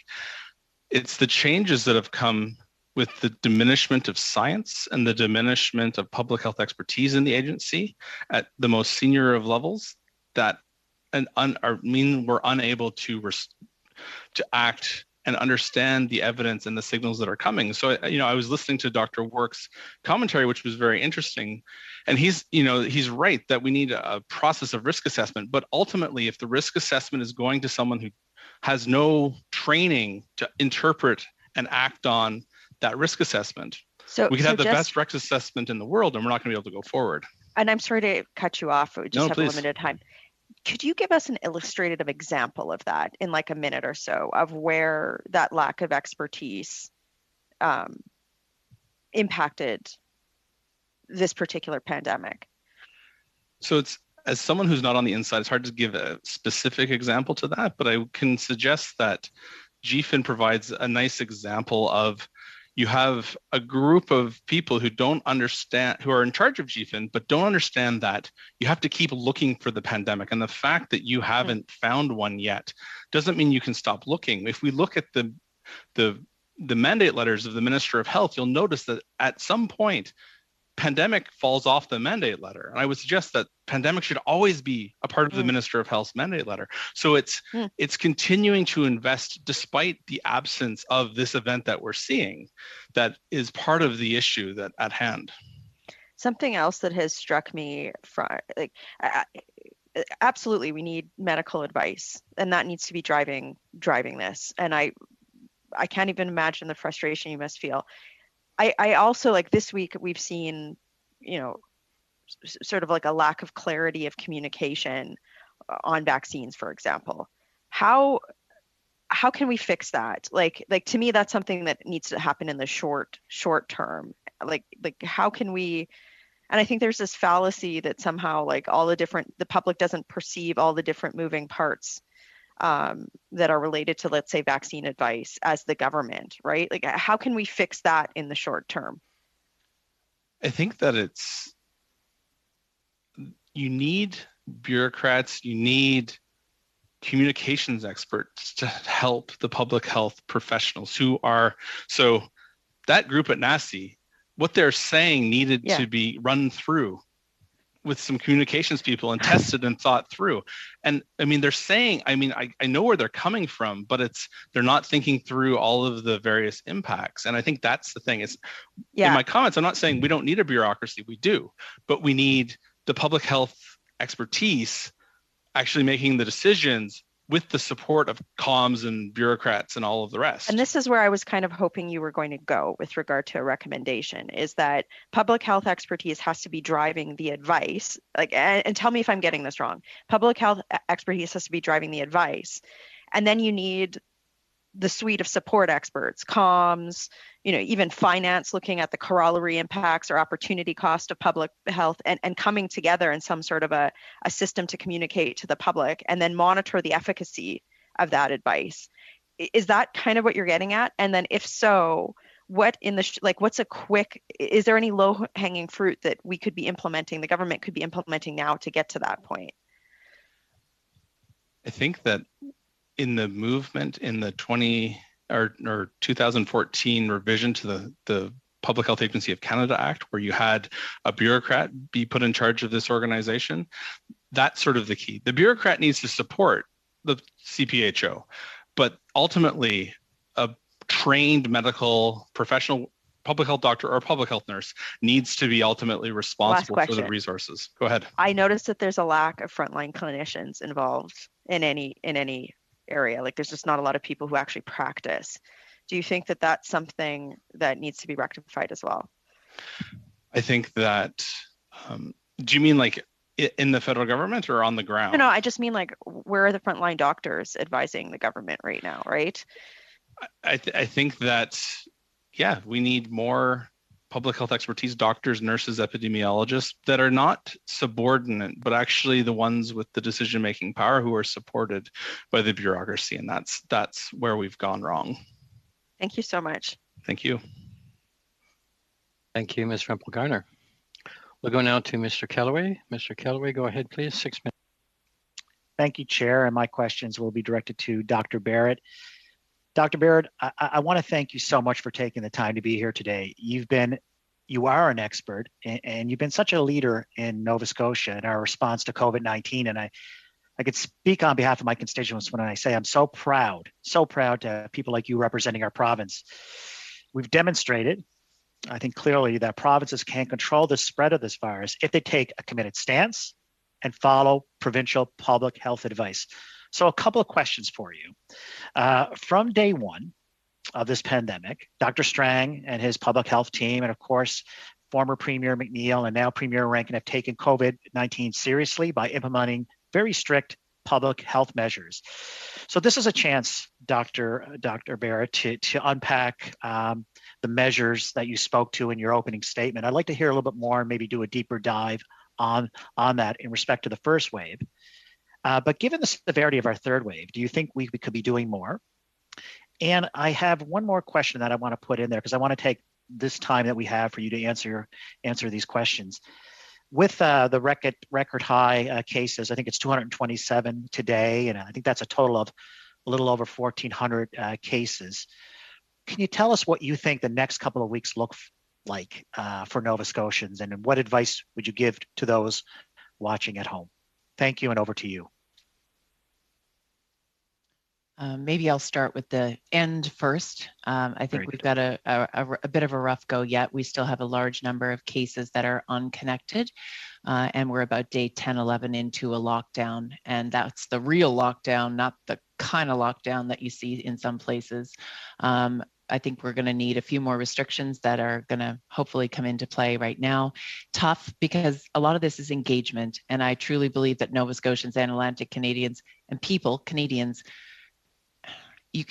[SPEAKER 16] It's the changes that have come with the diminishment of science and the diminishment of public health expertise in the agency at the most senior of levels that mean we're unable to act and understand the evidence and the signals that are coming. So, I was listening to Dr. Work's commentary, which was very interesting. And he's right that we need a process of risk assessment. But ultimately, if the risk assessment is going to someone who has no training to interpret and act on that risk assessment, we could have the best risk assessment in the world, and we're not going to be able to go forward.
[SPEAKER 4] And I'm sorry to cut you off. We just have a limited time. Could you give us an illustrative example of that in like a minute or so of where that lack of expertise impacted this particular pandemic?
[SPEAKER 16] So as someone who's not on the inside, it's hard to give a specific example to that, but I can suggest that GFIN provides a nice example of you have a group of people who don't understand, who are in charge of GFIN, but don't understand that you have to keep looking for the pandemic. And the fact that you haven't found one yet doesn't mean you can stop looking. If we look at the mandate letters of the Minister of Health, you'll notice that at some point, pandemic falls off the mandate letter. And I would suggest that pandemic should always be a part of the Minister of Health's mandate letter. So it's continuing to invest despite the absence of this event that we're seeing that is part of the issue that at hand.
[SPEAKER 4] Something else that has struck me absolutely we need medical advice, and that needs to be driving this. And I can't even imagine the frustration you must feel. I also, like this week, we've seen, sort of like a lack of clarity of communication on vaccines, for example. How can we fix that? Like to me, that's something that needs to happen in the short term. Like how can we? And I think there's this fallacy that somehow the public doesn't perceive all the different moving parts that are related to, let's say, vaccine advice as the government, right? Like, how can we fix that in the short term?
[SPEAKER 16] I think that you need bureaucrats, you need communications experts to help the public health professionals who are, so that group at NACI, what they're saying needed to be run through with some communications people and tested and thought through. And I mean, they're saying, I know where they're coming from, but they're not thinking through all of the various impacts. And I think that's the thing is, in my comments, I'm not saying we don't need a bureaucracy, we do, but we need the public health expertise actually making the decisions with the support of comms and bureaucrats and all of the rest.
[SPEAKER 4] And this is where I was kind of hoping you were going to go with regard to a recommendation, is that public health expertise has to be driving the advice. Like, and tell me if I'm getting this wrong. Public health expertise has to be driving the advice. And then you need the suite of support experts, comms, even finance, looking at the corollary impacts or opportunity cost of public health, and coming together in some sort of a system to communicate to the public and then monitor the efficacy of that advice. Is that kind of what you're getting at? And then if so, what in the what's a quick, is there any low hanging fruit that we could be implementing, the government could be implementing now to get to that point?
[SPEAKER 16] I think that in the movement in the 2014 revision to the Public Health Agency of Canada Act, where you had a bureaucrat be put in charge of this organization, that's sort of the key. The bureaucrat needs to support the CPHO, but ultimately a trained medical professional, public health doctor or public health nurse needs to be ultimately responsible for the resources. Go ahead.
[SPEAKER 4] I noticed that there's a lack of frontline clinicians involved in any area. Like, there's just not a lot of people who actually practice. Do you think that that's something that needs to be rectified as well?
[SPEAKER 16] I think that, do you mean like in the federal government or on the ground?
[SPEAKER 4] No, I just mean like, where are the frontline doctors advising the government right now, right?
[SPEAKER 16] I think that, yeah, we need more public health expertise, doctors, nurses, epidemiologists that are not subordinate, but actually the ones with the decision-making power who are supported by the bureaucracy. And that's where we've gone wrong.
[SPEAKER 4] Thank you so much.
[SPEAKER 16] Thank you.
[SPEAKER 1] Thank you, Ms. Rempel-Garner. We'll go now to Mr. Kellaway. Mr. Kellaway, go ahead, please. 6 minutes.
[SPEAKER 17] Thank you, Chair. And my questions will be directed to Dr. Barrett. Dr. Barrett, I want to thank you so much for taking the time to be here today. You are an expert, and you've been such a leader in Nova Scotia in our response to COVID-19. And I could speak on behalf of my constituents when I say I'm so proud to have people like you representing our province. We've demonstrated, I think clearly, that provinces can control the spread of this virus if they take a committed stance and follow provincial public health advice. So a couple of questions for you. From day one of this pandemic, Dr. Strang and his public health team, and of course, former Premier McNeil and now Premier Rankin, have taken COVID-19 seriously by implementing very strict public health measures. So this is a chance, Dr. Barrett, to unpack the measures that you spoke to in your opening statement. I'd like to hear a little bit more and maybe do a deeper dive on that in respect to the first wave. But given the severity of our third wave, do you think we could be doing more? And I have one more question that I want to put in there, because I want to take this time that we have for you to answer these questions. With the record high cases, I think it's 227 today, and I think that's a total of a little over 1,400 cases. Can you tell us what you think the next couple of weeks look like for Nova Scotians, and what advice would you give to those watching at home? Thank you, and over to you.
[SPEAKER 15] Maybe I'll start with the end first. I think we've got a bit of a rough go yet. We still have a large number of cases that are unconnected, and we're about day 10, 11 into a lockdown. And that's the real lockdown, not the kind of lockdown that you see in some places. I think we're going to need a few more restrictions that are going to hopefully come into play right now. Tough, because a lot of this is engagement. And I truly believe that Nova Scotians and Atlantic Canadians and Canadians, you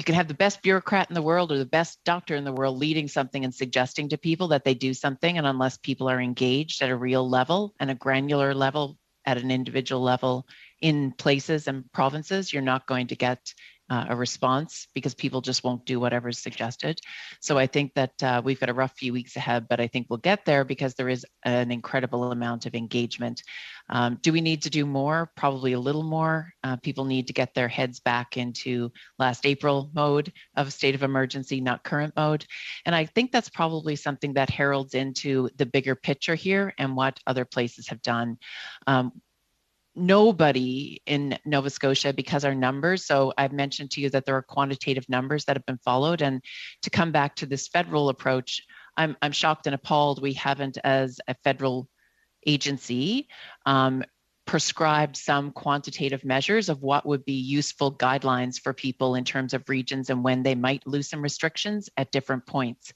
[SPEAKER 15] can have the best bureaucrat in the world or the best doctor in the world leading something and suggesting to people that they do something. And unless people are engaged at a real level and a granular level, at an individual level in places and provinces, you're not going to get a response, because people just won't do whatever is suggested. So I think that we've got a rough few weeks ahead, but I think we'll get there because there is an incredible amount of engagement. Do we need to do more? Probably a little more. People need to get their heads back into last April mode of state of emergency, not current mode. And I think that's probably something that heralds into the bigger picture here and what other places have done. Nobody in Nova Scotia, because our numbers, so I've mentioned to you that there are quantitative numbers that have been followed. And to come back to this federal approach, I'm shocked and appalled we haven't, as a federal agency, prescribed some quantitative measures of what would be useful guidelines for people in terms of regions and when they might loosen restrictions at different points.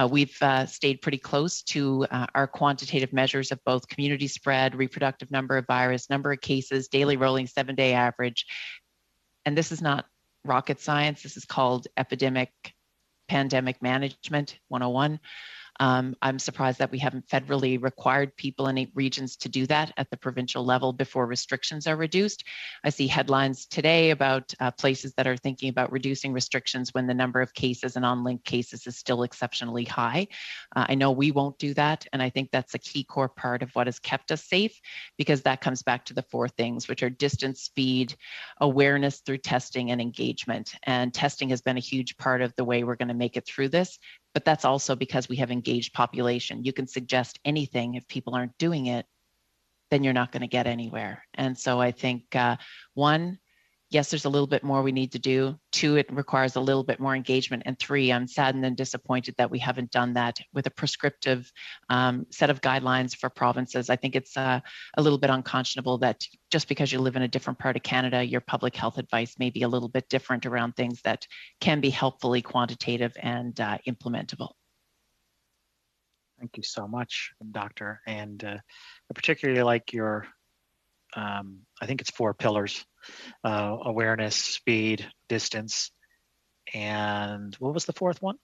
[SPEAKER 15] We've stayed pretty close to our quantitative measures of both community spread, reproductive number of virus, number of cases, daily rolling 7-day average. And this is not rocket science. This is called pandemic management 101. I'm surprised that we haven't federally required people in regions to do that at the provincial level before restrictions are reduced. I see headlines today about places that are thinking about reducing restrictions when the number of cases and unlinked cases is still exceptionally high. I know we won't do that, and I think that's a key core part of what has kept us safe, because that comes back to the 4 things, which are distance, speed, awareness through testing, and engagement. And testing has been a huge part of the way we're going to make it through this. But that's also because we have engaged population. You can suggest anything. If people aren't doing it, then you're not going to get anywhere. And so I think 1, yes, there's a little bit more we need to do. 2, it requires a little bit more engagement. And 3, I'm saddened and disappointed that we haven't done that with a prescriptive set of guidelines for provinces. I think it's a little bit unconscionable that just because you live in a different part of Canada, your public health advice may be a little bit different around things that can be helpfully quantitative and implementable.
[SPEAKER 17] Thank you so much, Doctor. And I particularly like your, I think it's 4 pillars: awareness, speed, distance, and what was the 4th one?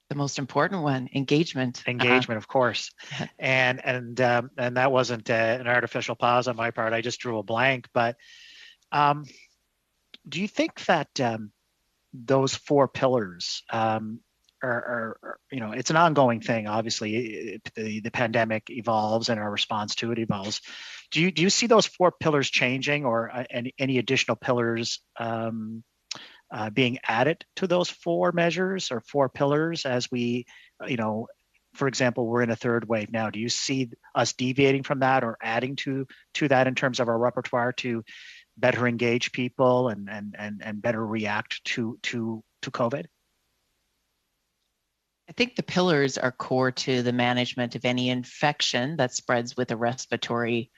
[SPEAKER 15] The most important one, engagement.
[SPEAKER 17] Engagement, of course. And that wasn't an artificial pause on my part. I just drew a blank. But do you think that those 4 pillars are, it's an ongoing thing. Obviously, the pandemic evolves and our response to it evolves. Do you see those 4 pillars changing, or any additional pillars being added to those 4 measures or 4 pillars as we, for example, we're in a 3rd wave now. Do you see us deviating from that or adding to that in terms of our repertoire to better engage people and better react to COVID?
[SPEAKER 15] I think the pillars are core to the management of any infection that spreads with a respiratory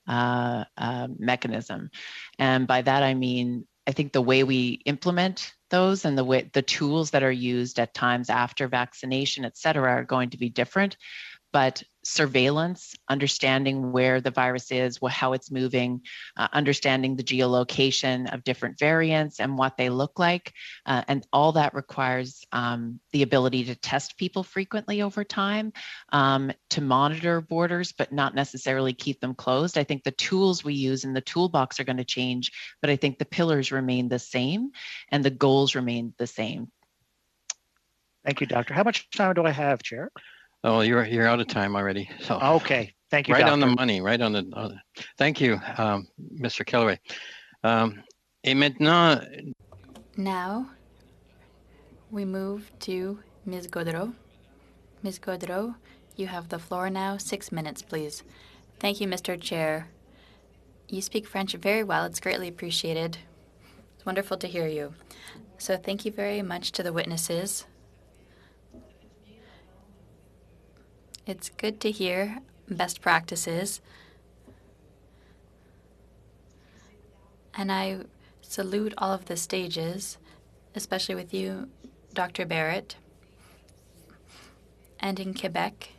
[SPEAKER 15] mechanism. And by that, I mean, I think the way we implement those and the tools that are used at times after vaccination, et cetera, are going to be different. But surveillance, understanding where the virus is, how it's moving, understanding the geolocation of different variants and what they look like. And all that requires the ability to test people frequently over time, to monitor borders, but not necessarily keep them closed. I think the tools we use in the toolbox are going to change, but I think the pillars remain the same and the goals remain the same.
[SPEAKER 17] Thank you, Doctor. How much time do I have, Chair?
[SPEAKER 1] Oh, you're out of time already. So
[SPEAKER 17] okay, thank you.
[SPEAKER 1] Right
[SPEAKER 17] Doctor.
[SPEAKER 1] on the money. Right on the. Thank you, Mr. Kellaway. Et maintenant.
[SPEAKER 7] Now we move to Ms. Gaudreau. Ms. Gaudreau, you have the floor now. 6 minutes, please. Thank you, Mr. Chair. You speak French very well. It's greatly appreciated. It's wonderful to hear you. So thank you very much to the witnesses. It's good to hear best practices. And I salute all of the stages, especially with you, Dr. Barrett. And in Quebec,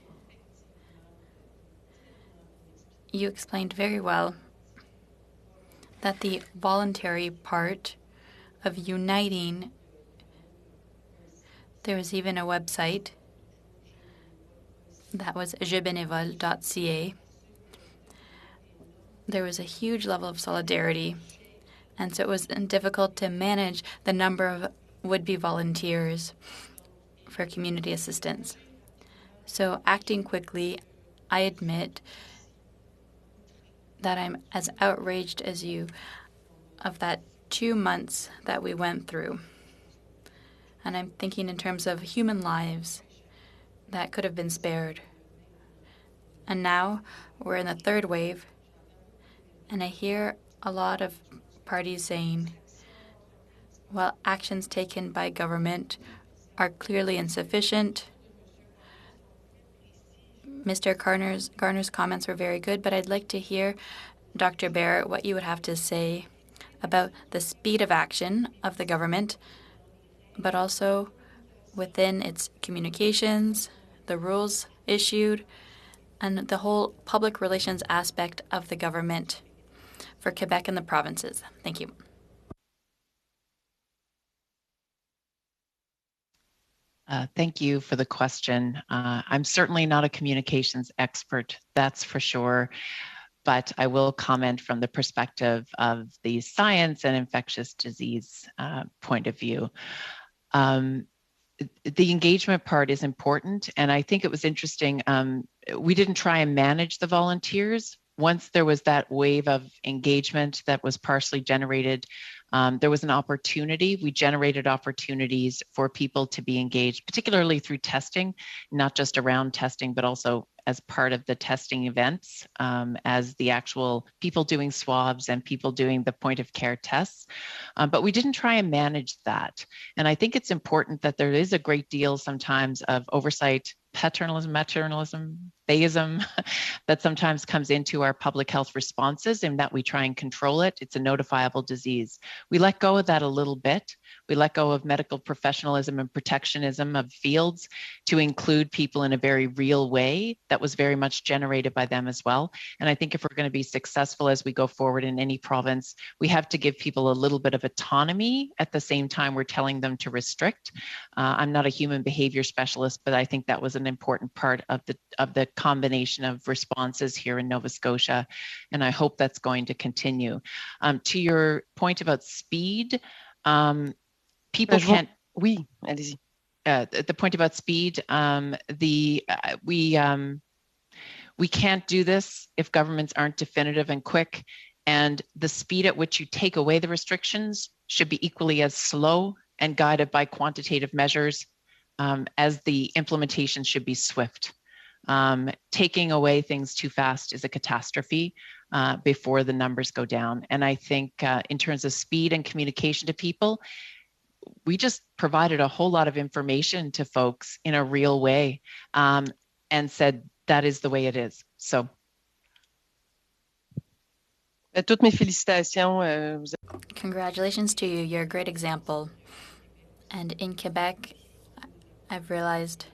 [SPEAKER 7] you explained very well that the voluntary part of uniting, there was even a website that was jebénévole.ca. There was a huge level of solidarity, and so it was difficult to manage the number of would-be volunteers for community assistance. So acting quickly, I admit that I'm as outraged as you of that 2 months that we went through. And I'm thinking in terms of human lives that could have been spared. And now we're in the 3rd wave, and I hear a lot of parties saying, well, actions taken by government are clearly insufficient. Mr. Garner's comments were very good, but I'd like to hear, Dr. Barrett, what you would have to say about the speed of action of the government, but also within its communications, the rules issued, and the whole public relations aspect of the government for Quebec and the provinces. Thank you.
[SPEAKER 15] Thank you for the question. I'm certainly not a communications expert, that's for sure, but I will comment from the perspective of the science and infectious disease point of view. The engagement part is important, and I think it was interesting. We didn't try and manage the volunteers. Once there was that wave of engagement that was partially generated, there was an opportunity. We generated opportunities for people to be engaged, particularly through testing, not just around testing, but also as part of the testing events, as the actual people doing swabs and people doing the point of care tests. But we didn't try and manage that. And I think it's important that there is a great deal sometimes of oversight, paternalism, maternalism, theism that sometimes comes into our public health responses, and that we try and control it. It's a notifiable disease. We let go of that a little bit. We let go of medical professionalism and protectionism of fields to include people in a very real way that was very much generated by them as well. And I think if we're going to be successful as we go forward in any province, we have to give people a little bit of autonomy at the same time we're telling them to restrict. I'm not a human behavior specialist, but I think that was an important part of the combination of responses here in Nova Scotia, and I hope that's going to continue. To your point about speed, people can't.
[SPEAKER 8] Oui, allez-y.
[SPEAKER 15] The point about speed, we can't do this if governments aren't definitive and quick, and the speed at which you take away the restrictions should be equally as slow and guided by quantitative measures as the implementation should be swift. Taking away things too fast is a catastrophe before the numbers go down. And I think in terms of speed and communication to people, we just provided a whole lot of information to folks in a real way and said that is the way it is. So.
[SPEAKER 8] Toutes mes félicitations.
[SPEAKER 7] Congratulations to you. You're a great example. And in Quebec, I've realized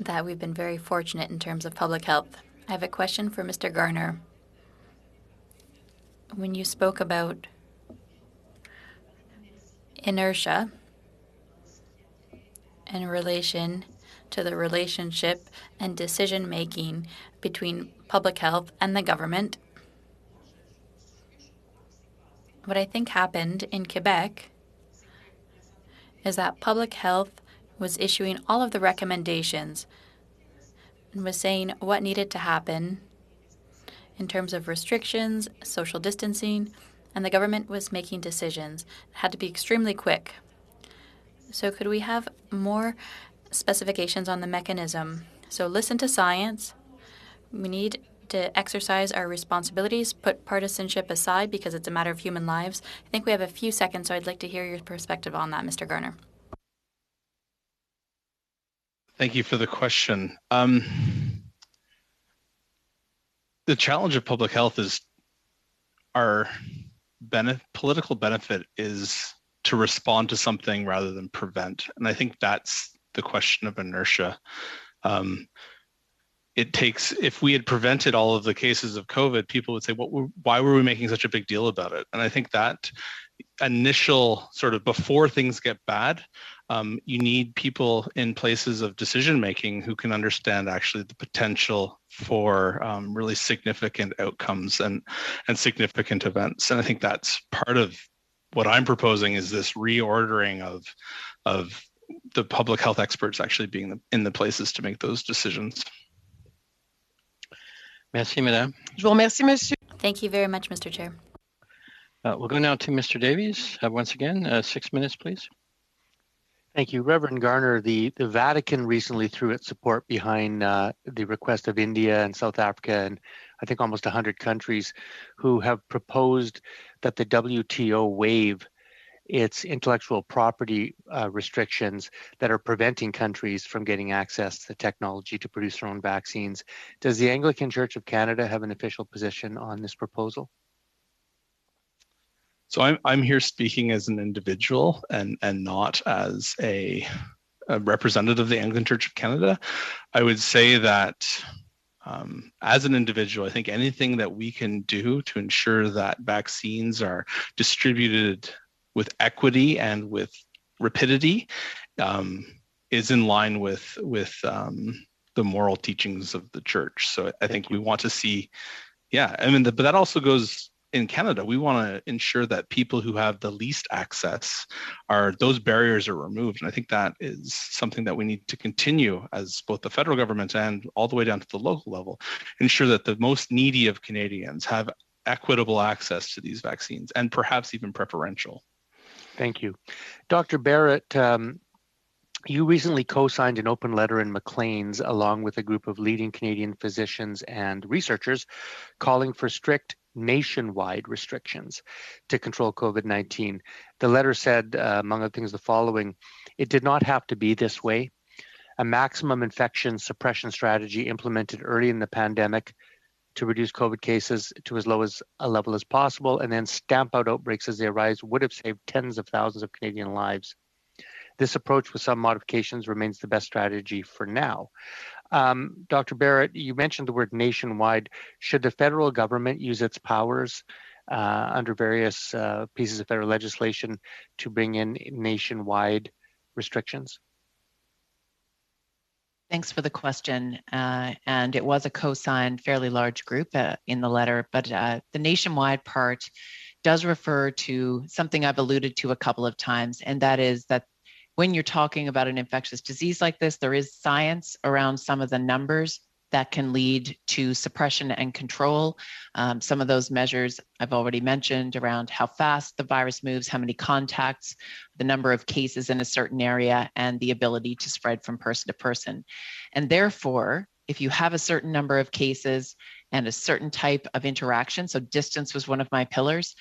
[SPEAKER 7] that we've been very fortunate in terms of public health. I have a question for Mr. Garner. When you spoke about inertia in relation to the relationship and decision-making between public health and the government, what I think happened in Quebec is that public health was issuing all of the recommendations and was saying what needed to happen in terms of restrictions, social distancing, and the government was making decisions. It had to be extremely quick. So could we have more specifications on the mechanism? So listen to science. We need to exercise our responsibilities, put partisanship aside because it's a matter of human lives. I think we have a few seconds, so I'd like to hear your perspective on that, Mr. Garner.
[SPEAKER 16] Thank you for the question. The challenge of public health is our political benefit is to respond to something rather than prevent. And I think that's the question of inertia. It takes, if we had prevented all of the cases of COVID, people would say, why were we making such a big deal about it? And I think that initial sort of before things get bad, you need people in places of decision-making who can understand actually the potential for really significant outcomes and significant events. And I think that's part of what I'm proposing is this reordering of the public health experts actually being in the places to make those decisions.
[SPEAKER 1] Merci, Madame.
[SPEAKER 8] Je vous remercie, Monsieur.
[SPEAKER 7] Thank you very much, Mr. Chair.
[SPEAKER 1] We'll go now to Mr. Davies. Once again, 6 minutes, please.
[SPEAKER 9] Thank you. Reverend Garner, the Vatican recently threw its support behind the request of India and South Africa and I think almost 100 countries who have proposed that the WTO waive it's intellectual property restrictions that are preventing countries from getting access to technology to produce their own vaccines. Does the Anglican Church of Canada have an official position on this proposal?
[SPEAKER 16] So I'm here speaking as an individual and not as a representative of the Anglican Church of Canada. I would say that as an individual, I think anything that we can do to ensure that vaccines are distributed with equity and with rapidity is in line with the moral teachings of the church. So I think we want to see, but that also goes in Canada. We want to ensure that people who have the least access those barriers are removed. And I think that is something that we need to continue as both the federal government and all the way down to the local level, ensure that the most needy of Canadians have equitable access to these vaccines and perhaps even preferential.
[SPEAKER 9] Thank you. Dr. Barrett, you recently co-signed an open letter in Maclean's along with a group of leading Canadian physicians and researchers calling for strict nationwide restrictions to control COVID-19. The letter said, among other things, the following: it did not have to be this way. A maximum infection suppression strategy implemented early in the pandemic to reduce COVID cases to as low as a level as possible and then stamp out outbreaks as they arise would have saved tens of thousands of Canadian lives. This approach with some modifications remains the best strategy for now. Dr. Barrett, you mentioned the word nationwide. Should the federal government use its powers under various pieces of federal legislation to bring in nationwide restrictions?
[SPEAKER 15] Thanks for the question. And it was a co-signed fairly large group in the letter, but the nationwide part does refer to something I've alluded to a couple of times, and that is that when you're talking about an infectious disease like this, there is science around some of the numbers that can lead to suppression and control. Some of those measures I've already mentioned around how fast the virus moves, how many contacts, the number of cases in a certain area, and the ability to spread from person to person. And therefore, if you have a certain number of cases and a certain type of interaction, so distance was one of my pillars,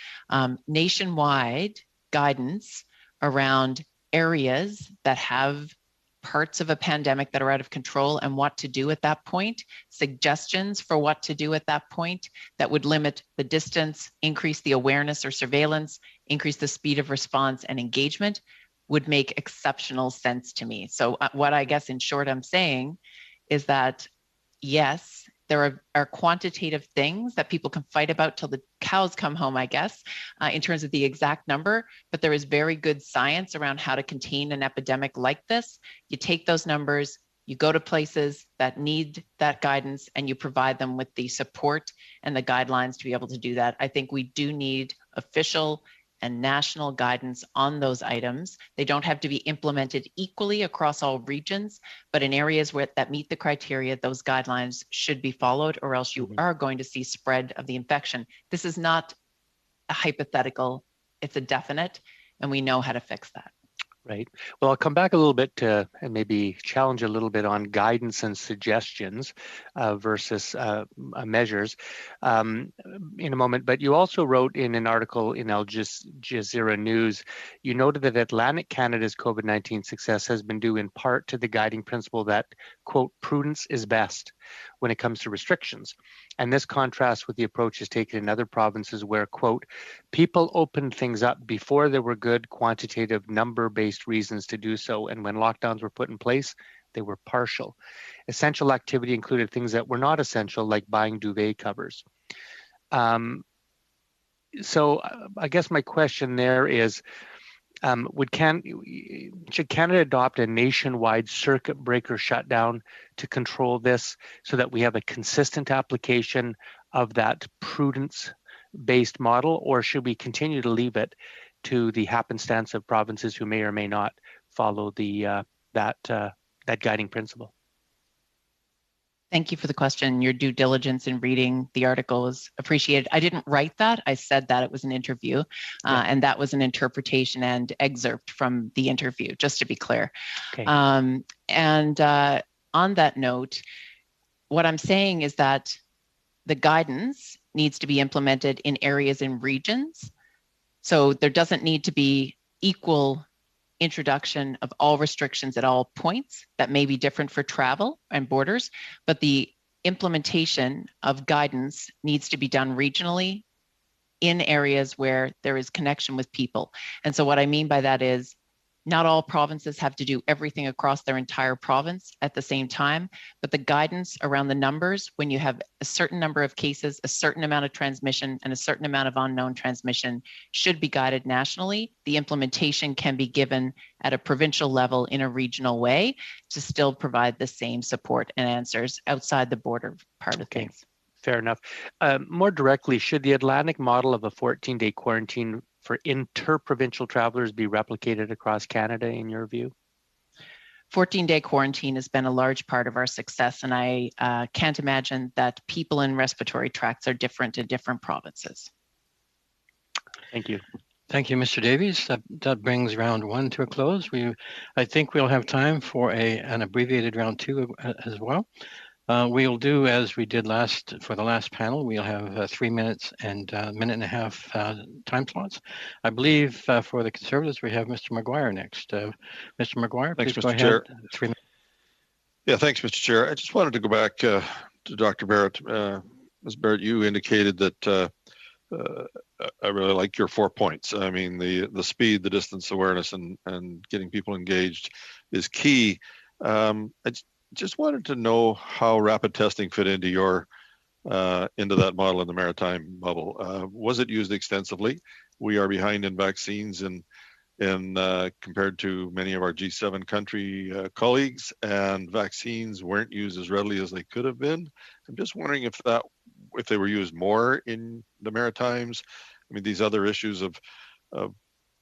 [SPEAKER 15] nationwide guidance around areas that have parts of a pandemic that are out of control and what to do at that point, suggestions for what to do at that point that would limit the distance, increase the awareness or surveillance, increase the speed of response and engagement would make exceptional sense to me. So what I guess in short I'm saying is that yes, there are quantitative things that people can fight about till the cows come home, I guess, in terms of the exact number, but there is very good science around how to contain an epidemic like this. You take those numbers, you go to places that need that guidance, and you provide them with the support and the guidelines to be able to do that. I think we do need official and national guidance on those items. They don't have to be implemented equally across all regions, but in areas that meet the criteria, those guidelines should be followed, or else you are going to see spread of the infection. This is not a hypothetical, it's a definite, and we know how to fix that.
[SPEAKER 9] Right. Well, I'll come back a little bit to and maybe challenge a little bit on guidance and suggestions versus measures in a moment. But you also wrote in an article in Al Jazeera News, you noted that Atlantic Canada's COVID-19 success has been due in part to the guiding principle that, quote, prudence is best when it comes to restrictions. And this contrasts with the approaches taken in other provinces where, quote, people opened things up before there were good quantitative number-based reasons to do so. And when lockdowns were put in place, they were partial. Essential activity included things that were not essential, like buying duvet covers. So I guess my question there is, should Canada adopt a nationwide circuit breaker shutdown to control this so that we have a consistent application of that prudence-based model, or should we continue to leave it to the happenstance of provinces who may or may not follow that guiding principle?
[SPEAKER 15] Thank you for the question. Your due diligence in reading the article is appreciated. I didn't write that. I said that it was an interview, and that was an interpretation and excerpt from the interview, just to be clear. Okay. And on that note, what I'm saying is that the guidance needs to be implemented in areas and regions. So there doesn't need to be equal introduction of all restrictions at all points that may be different for travel and borders, but the implementation of guidance needs to be done regionally in areas where there is connection with people. And so what I mean by that is not all provinces have to do everything across their entire province at the same time, but the guidance around the numbers, when you have a certain number of cases, a certain amount of transmission, and a certain amount of unknown transmission should be guided nationally. The implementation can be given at a provincial level in a regional way to still provide the same support and answers outside the border part of things.
[SPEAKER 9] Fair enough. More directly, should the Atlantic model of a 14-day quarantine for inter-provincial travelers be replicated across Canada, in your view?
[SPEAKER 15] 14-day quarantine has been a large part of our success, and I can't imagine that people in respiratory tracts are different in different provinces.
[SPEAKER 9] Thank you.
[SPEAKER 1] Thank you, Mr. Davies. That brings round one to a close. I think we'll have time for an abbreviated round two as well. We'll do as we did for the last panel. We'll have 3 minutes and a minute and a half time slots. I believe for the Conservatives, we have Mr. Maguire next. Mr. Maguire,
[SPEAKER 11] thanks,
[SPEAKER 1] please
[SPEAKER 11] Mr.
[SPEAKER 1] go
[SPEAKER 11] Chair.
[SPEAKER 1] ahead. 3 minutes.
[SPEAKER 11] Yeah, thanks, Mr. Chair. I just wanted to go back to Dr. Barrett. Ms. Barrett, you indicated that I really like your 4 points. I mean, the speed, the distance awareness, and getting people engaged is key. I just wanted to know how rapid testing fit into into that model in the maritime bubble. Was it used extensively? We are behind in vaccines in compared to many of our G7 country colleagues, and vaccines weren't used as readily as they could have been. I'm just wondering if they were used more in the Maritimes. I mean, these other issues of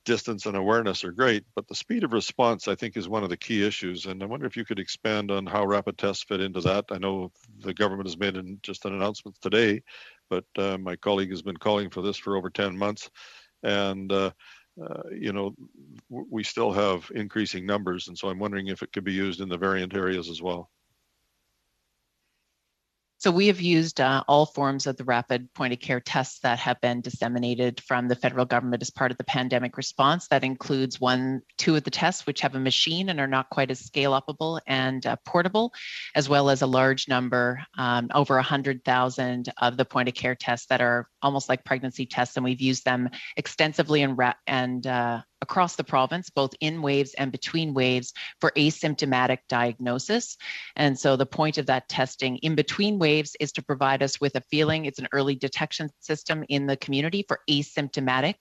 [SPEAKER 11] distance and awareness are great, but the speed of response, I think, is one of the key issues. And I wonder if you could expand on how rapid tests fit into that. I know the government has made just an announcement today, but my colleague has been calling for this for over 10 months. And, we still have increasing numbers. And so I'm wondering if it could be used in the variant areas as well.
[SPEAKER 15] So we have used all forms of the rapid point of care tests that have been disseminated from the federal government as part of the pandemic response. That includes 2 of the tests which have a machine and are not quite as scale upable and portable, as well as a large number, over 100,000 of the point of care tests that are almost like pregnancy tests. And we've used them extensively and across the province, both in waves and between waves, for asymptomatic diagnosis. And so the point of that testing in between waves is to provide us with a feeling. It's an early detection system in the community for asymptomatic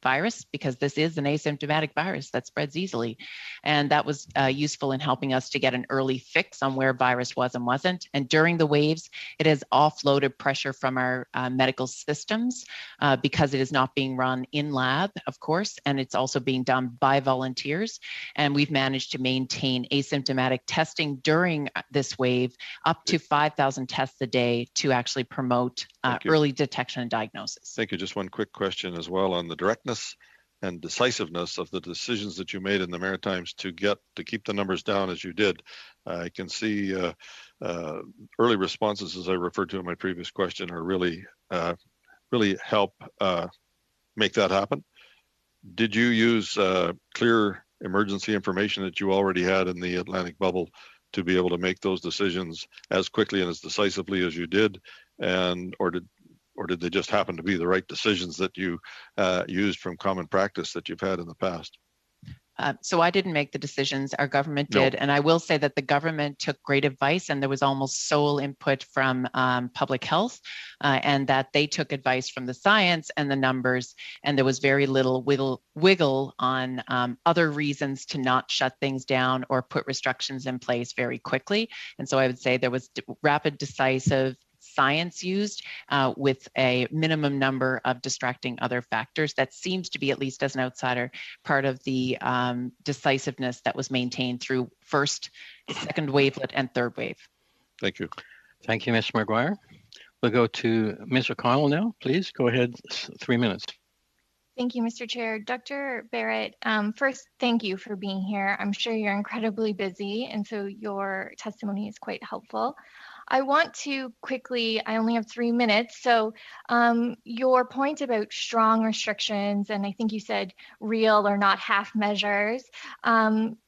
[SPEAKER 15] virus, because this is an asymptomatic virus that spreads easily. And that was useful in helping us to get an early fix on where virus was and wasn't. And during the waves, it has offloaded pressure from our medical systems because it is not being run in lab, of course, and it's also being done by volunteers. And we've managed to maintain asymptomatic testing during this wave up to 5,000 tests a day to actually promote early detection and diagnosis.
[SPEAKER 11] Thank you. Just one quick question as well on the directness and decisiveness of the decisions that you made in the Maritimes to keep the numbers down as you did. I can see early responses, as I referred to in my previous question, are really help make that happen. Did you use clear emergency information that you already had in the Atlantic bubble to be able to make those decisions as quickly and as decisively as you did, or did they just happen to be the right decisions that you used from common practice that you've had in the past?
[SPEAKER 15] So I didn't make the decisions, our government did. No. And I will say that the government took great advice, and there was almost sole input from public health, and that they took advice from the science and the numbers, and there was very little wiggle on other reasons to not shut things down or put restrictions in place very quickly. And so I would say there was rapid, decisive science used with a minimum number of distracting other factors. That seems to be, at least as an outsider, part of the decisiveness that was maintained through first, second wavelet, and third wave.
[SPEAKER 11] Thank you.
[SPEAKER 1] Thank you, Mr. Maguire. We'll go to Ms. O'Connell now. Please go ahead, 3 minutes.
[SPEAKER 6] Thank you, Mr. Chair. Dr. Barrett, first, thank you for being here. I'm sure you're incredibly busy, and so your testimony is quite helpful. I want to quickly, I only have 3 minutes. So your point about strong restrictions, and I think you said real or not half measures,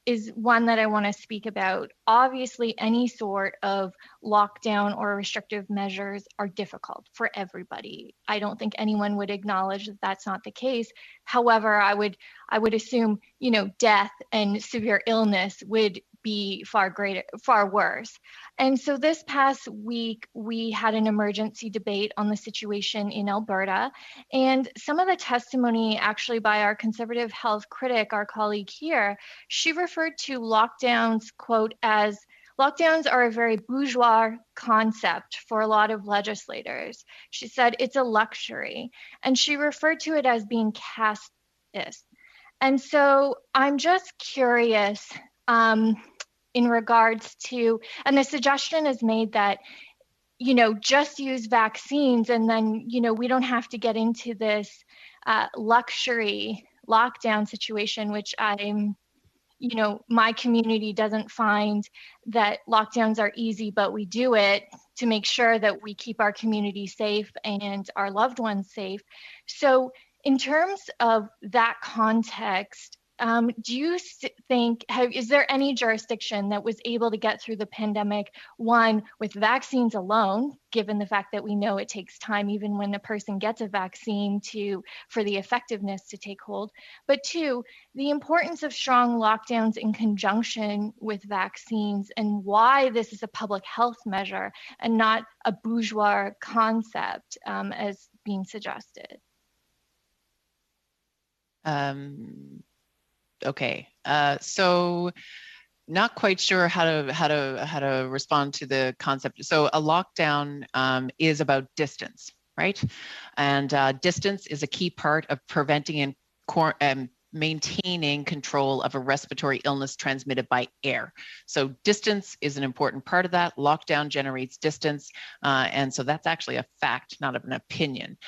[SPEAKER 6] is one that I want to speak about. Obviously, any sort of lockdown or restrictive measures are difficult for everybody. I don't think anyone would acknowledge that that's not the case. However, I would assume, death and severe illness would be far worse. And so this past week, we had an emergency debate on the situation in Alberta. And some of the testimony actually by our conservative health critic, our colleague here, she referred to lockdowns, quote, as lockdowns are a very bourgeois concept for a lot of legislators. She said it's a luxury. And she referred to it as being casteist. And so I'm just curious, in regards to, and the suggestion is made that, just use vaccines and then, we don't have to get into this luxury lockdown situation, which my community doesn't find that lockdowns are easy, but we do it to make sure that we keep our community safe and our loved ones safe. So in terms of that context, do you think, is there any jurisdiction that was able to get through the pandemic, one, with vaccines alone, given the fact that we know it takes time even when a person gets a vaccine for the effectiveness to take hold, but two, the importance of strong lockdowns in conjunction with vaccines and why this is a public health measure and not a bourgeois concept as being suggested?
[SPEAKER 15] Okay, so not quite sure how to respond to the concept. So a lockdown is about distance, right? And distance is a key part of preventing and maintaining control of a respiratory illness transmitted by air. So distance is an important part of that. Lockdown generates distance. And so that's actually a fact, not an opinion.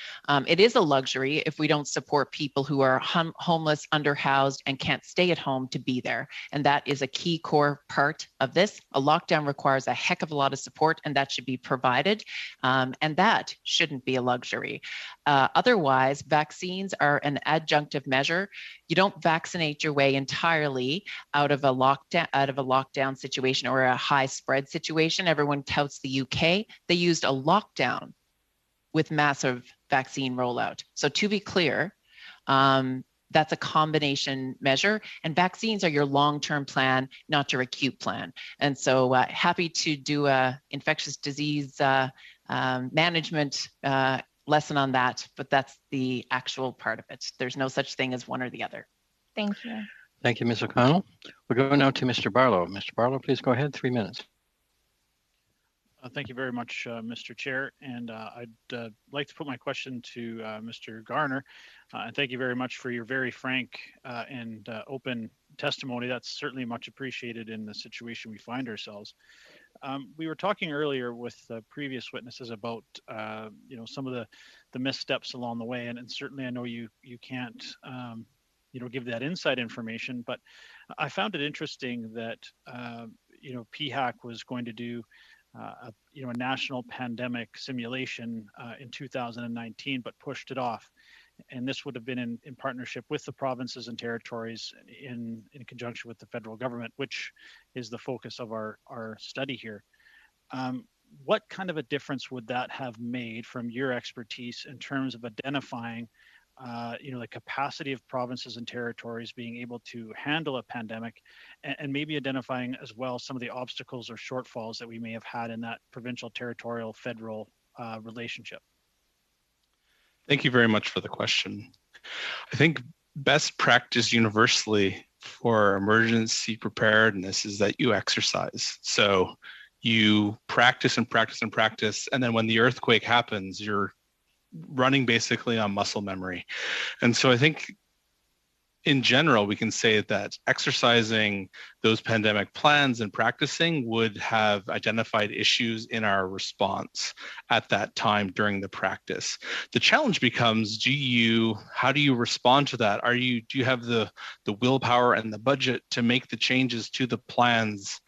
[SPEAKER 15] It is a luxury if we don't support people who are homeless, underhoused, and can't stay at home to be there. And that is a key core part of this. A lockdown requires a heck of a lot of support, and that should be provided. And that shouldn't be a luxury. Otherwise, vaccines are an adjunctive measure. You don't vaccinate your way entirely out of a lockdown situation or a high spread situation. Everyone touts the UK. They used a lockdown with massive vaccine rollout. So to be clear, that's a combination measure, and vaccines are your long-term plan, not your acute plan. And so happy to do a infectious disease management lesson on that, but that's the actual part of it. There's no such thing as one or the other.
[SPEAKER 6] Thank you.
[SPEAKER 1] Thank you, Ms. O'Connell. We'll go now to Mr. Barlow. Mr. Barlow, please go ahead, 3 minutes.
[SPEAKER 10] Thank you very much, Mr. Chair. And I'd like to put my question to Mr. Garner. And thank you very much for your very frank and open testimony. That's certainly much appreciated in the situation we find ourselves. We were talking earlier with previous witnesses about some of the missteps along the way, and certainly I know you can't give that inside information, but I found it interesting that PHAC was going to do a national pandemic simulation in 2019, but pushed it off. And this would have been in partnership with the provinces and territories in conjunction with the federal government, which is the focus of our study here. What kind of a difference would that have made from your expertise in terms of identifying the capacity of provinces and territories being able to handle a pandemic, and maybe identifying as well some of the obstacles or shortfalls that we may have had in that provincial, territorial, federal relationship?
[SPEAKER 16] Thank you very much for the question. I think best practice universally for emergency preparedness is that you exercise. So you practice and practice and practice, and then when the earthquake happens, you're running basically on muscle memory. And so I think in general, we can say that exercising those pandemic plans and practicing would have identified issues in our response at that time during the practice. The challenge becomes, how do you respond to that? Do you have the willpower and the budget to make the changes to the plans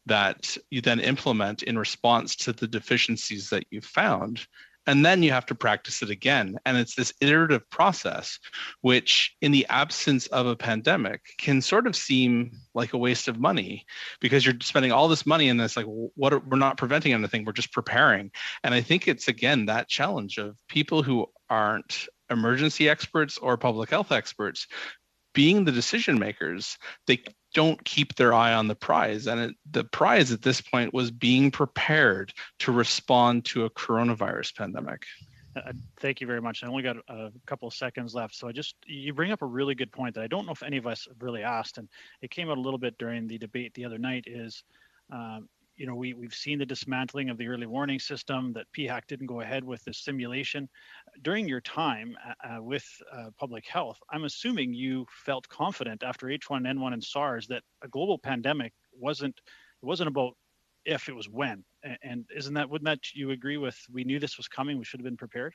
[SPEAKER 16] that you then implement in response to the deficiencies that you found. And then you have to practice it again. And it's this iterative process, which in the absence of a pandemic can sort of seem like a waste of money, because you're spending all this money and it's like, we're not preventing anything, we're just preparing. And I think it's, again, that challenge of people who aren't emergency experts or public health experts being the decision makers. They don't keep their eye on the prize. And the prize at this point was being prepared to respond to a coronavirus pandemic.
[SPEAKER 10] Thank you very much. I only got a couple of seconds left. So you bring up a really good point that I don't know if any of us have really asked, and it came out a little bit during the debate the other night, is we've seen the dismantling of the early warning system, that PHAC didn't go ahead with the simulation. During your time with public health, I'm assuming you felt confident after H1N1 and SARS that a global pandemic wasn't about if, it was when. And wouldn't that you agree with, we knew this was coming, we should have been prepared?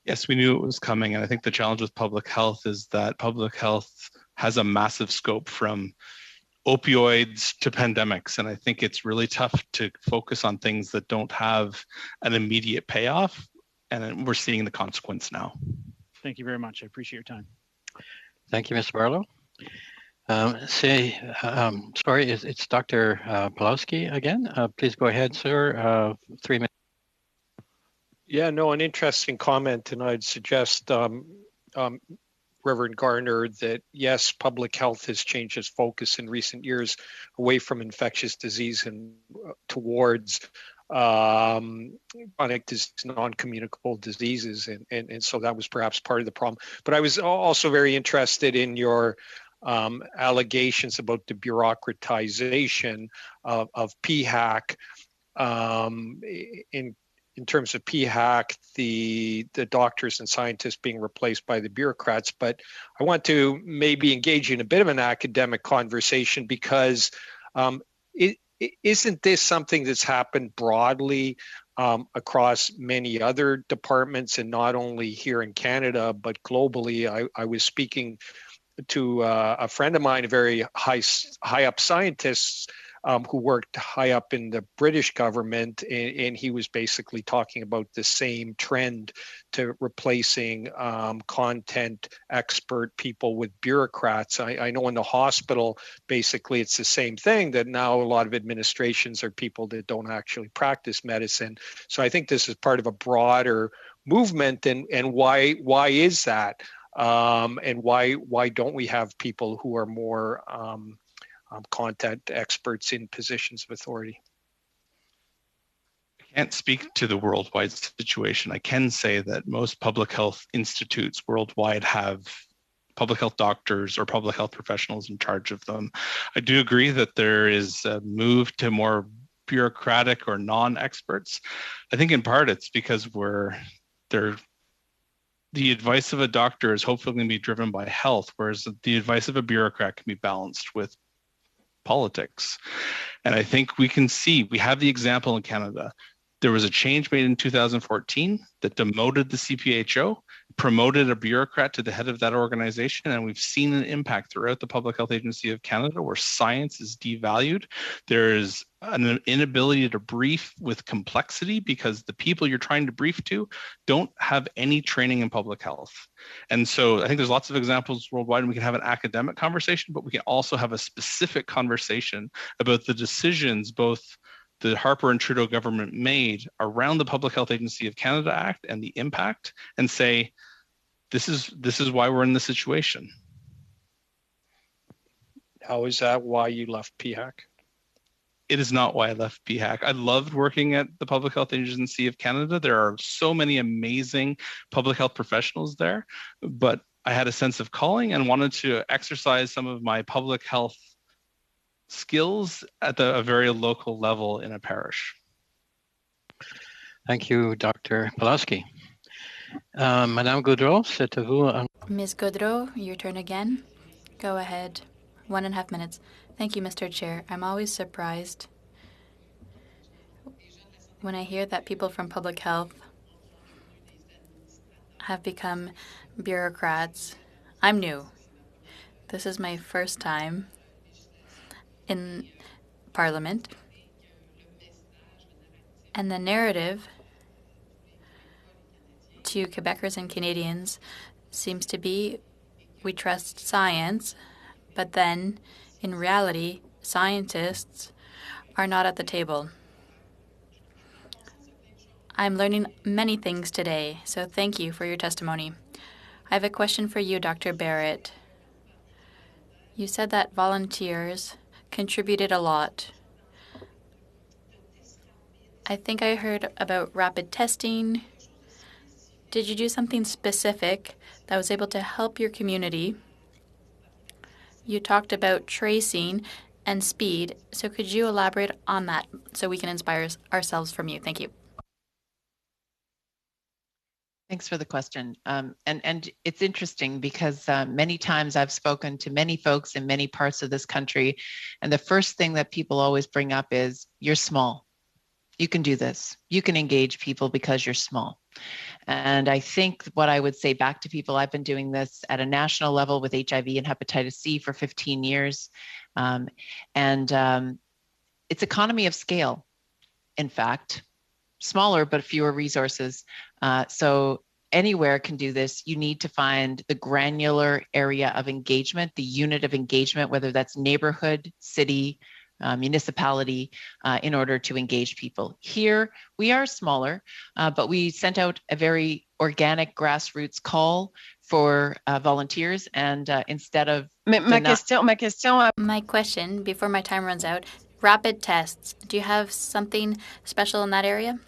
[SPEAKER 16] Yes, we knew it was coming. And I think the challenge with public health is that public health has a massive scope from opioids to pandemics. And I think it's really tough to focus on things that don't have an immediate payoff. And we're seeing the consequence now.
[SPEAKER 10] Thank you very much. I appreciate your time.
[SPEAKER 1] Thank you, Mr. Barlow. Sorry, it's Dr. Pawlowski again. Please go ahead, sir. 3 minutes.
[SPEAKER 14] Yeah, no, an interesting comment, and I'd suggest, Reverend Garner, that yes, public health has changed its focus in recent years away from infectious disease and towards chronic non-communicable diseases, and so that was perhaps part of the problem. But I was also very interested in your allegations about the bureaucratization of PHAC. In terms of PHAC, the doctors and scientists being replaced by the bureaucrats. But I want to maybe engage in a bit of an academic conversation, because isn't this something that's happened broadly across many other departments, and not only here in Canada, but globally? I was speaking to a friend of mine, a very high up scientist, who worked high up in the British government, and he was basically talking about the same trend to replacing content expert people with bureaucrats. I know in the hospital, basically it's the same thing, that now a lot of administrations are people that don't actually practice medicine. So I think this is part of a broader movement, and why is that? And why don't we have people who are more content experts in positions of authority?
[SPEAKER 16] I can't speak to the worldwide situation. I can say that most public health institutes worldwide have public health doctors or public health professionals in charge of them. I do agree that there is a move to more bureaucratic or non-experts. I think in part it's because the advice of a doctor is hopefully going to be driven by health, whereas the advice of a bureaucrat can be balanced with politics. And I think we have the example in Canada. There was a change made in 2014 that demoted the CPHO, promoted a bureaucrat to the head of that organization, and we've seen an impact throughout the Public Health Agency of Canada where science is devalued. There is an inability to brief with complexity because the people you're trying to brief to don't have any training in public health. And so I think there's lots of examples worldwide, and we can have an academic conversation, but we can also have a specific conversation about the decisions both the Harper and Trudeau government made around the Public Health Agency of Canada Act and the impact, and say, this is why we're in this situation.
[SPEAKER 14] How is that why you left PHAC?
[SPEAKER 16] It is not why I left PHAC. I loved working at the Public Health Agency of Canada. There are so many amazing public health professionals there, but I had a sense of calling and wanted to exercise some of my public health skills at a very local level in a parish.
[SPEAKER 1] Thank you, Dr. Pawlowski. Madame Gaudreau, c'est à vous.
[SPEAKER 7] Ms. Gaudreau, your turn again. Go ahead. 1.5 minutes. Thank you, Mr. Chair. I'm always surprised when I hear that people from public health have become bureaucrats. I'm new. This is my first time in Parliament. And the narrative to Quebecers and Canadians seems to be we trust science, but then in reality, scientists are not at the table. I'm learning many things today, so thank you for your testimony. I have a question for you, Dr. Barrett. You said that volunteers contributed a lot. I think I heard about rapid testing. Did you do something specific that was able to help your community? You talked about tracing and speed, so could you elaborate on that so we can inspire ourselves from you? Thank you.
[SPEAKER 15] Thanks for the question. And it's interesting because many times I've spoken to many folks in many parts of this country, and the first thing that people always bring up is, you're small. You can do this. You can engage people because you're small. And I think what I would say back to people, I've been doing this at a national level with HIV and hepatitis C for 15 years. It's economy of scale, in fact, smaller but fewer resources. So anywhere can do this. You need to find the granular area of engagement, the unit of engagement, whether that's neighborhood, city, municipality, in order to engage people. Here, we are smaller, but we sent out a very organic grassroots call for volunteers, and instead of
[SPEAKER 8] My
[SPEAKER 7] question, before my time runs out, rapid tests. Do you have something special in that area?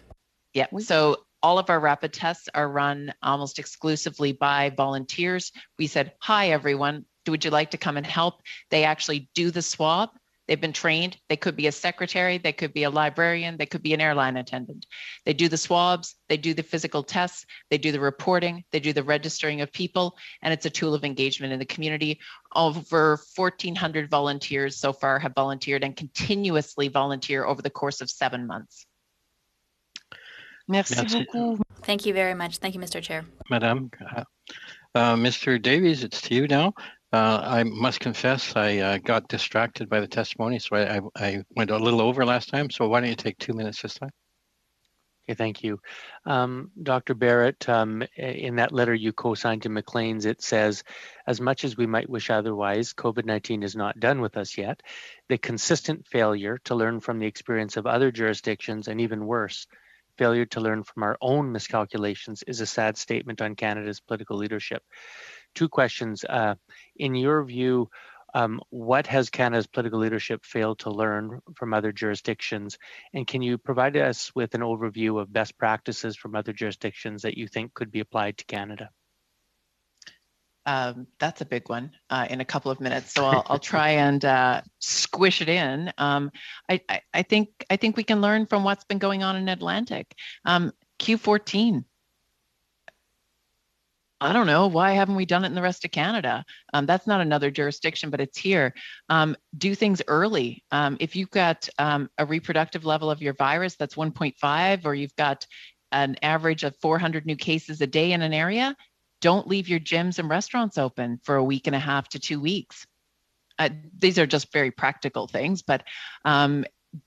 [SPEAKER 15] Yeah, so all of our rapid tests are run almost exclusively by volunteers. We said, hi, everyone, would you like to come and help? They actually do the swab. They've been trained. They could be a secretary, they could be a librarian, they could be an airline attendant. They do the swabs, they do the physical tests, they do the reporting, they do the registering of people, and it's a tool of engagement in the community. Over 1,400 volunteers so far have volunteered and continuously volunteer over the course of 7 months.
[SPEAKER 8] Merci beaucoup.
[SPEAKER 7] Thank you very much. Thank you, Mr. Chair.
[SPEAKER 1] Madam. Mr. Davies, it's to you now. I must confess, I got distracted by the testimony, so I went a little over last time. So why don't you take 2 minutes this time?
[SPEAKER 9] Okay, thank you. Dr. Barrett, in that letter you co-signed to Maclean's, it says, as much as we might wish otherwise, COVID-19 is not done with us yet. The consistent failure to learn from the experience of other jurisdictions, and even worse, failure to learn from our own miscalculations, is a sad statement on Canada's political leadership. 2 questions. In your view, what has Canada's political leadership failed to learn from other jurisdictions? And can you provide us with an overview of best practices from other jurisdictions that you think could be applied to Canada?
[SPEAKER 15] That's a big one in a couple of minutes. So I'll try and squish it in. I think we can learn from what's been going on in Atlantic. Q14. I don't know, why haven't we done it in the rest of Canada? That's not another jurisdiction, but it's here. Do things early. If you've got a reproductive level of your virus that's 1.5, or you've got an average of 400 new cases a day in an area, don't leave your gyms and restaurants open for a week and a half to 2 weeks. These are just very practical things, but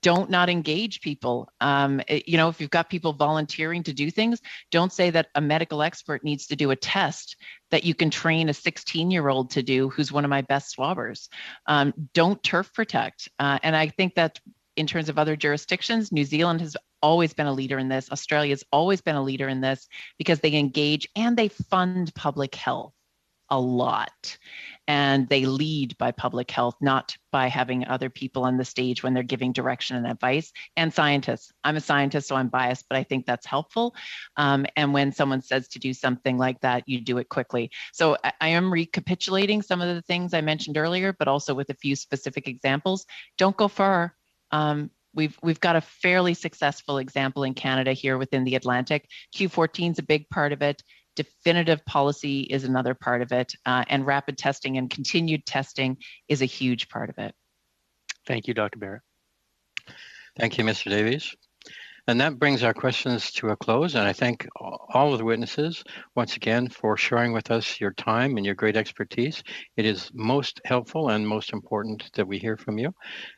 [SPEAKER 15] don't not engage people. If you've got people volunteering to do things, don't say that a medical expert needs to do a test that you can train a 16-year-old to do who's one of my best swabbers. Don't turf protect. And I think that in terms of other jurisdictions, New Zealand has always been a leader in this. Australia's always been a leader in this because they engage and they fund public health a lot. And they lead by public health, not by having other people on the stage when they're giving direction and advice. And scientists. I'm a scientist, so I'm biased, but I think that's helpful. And when someone says to do something like that, you do it quickly. So I am recapitulating some of the things I mentioned earlier, but also with a few specific examples. Don't go far. We've got a fairly successful example in Canada here within the Atlantic. Q14 is a big part of it. Definitive policy is another part of it. And rapid testing and continued testing is a huge part of it.
[SPEAKER 9] Thank you, Dr. Barrett.
[SPEAKER 1] Thank you, Mr. Davies. And that brings our questions to a close. And I thank all of the witnesses once again for sharing with us your time and your great expertise. It is most helpful and most important that we hear from you.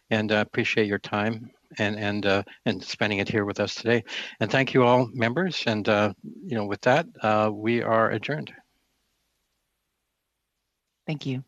[SPEAKER 1] And I appreciate your time and spending it here with us today. And thank you all, members. And with that, we are adjourned.
[SPEAKER 15] Thank you.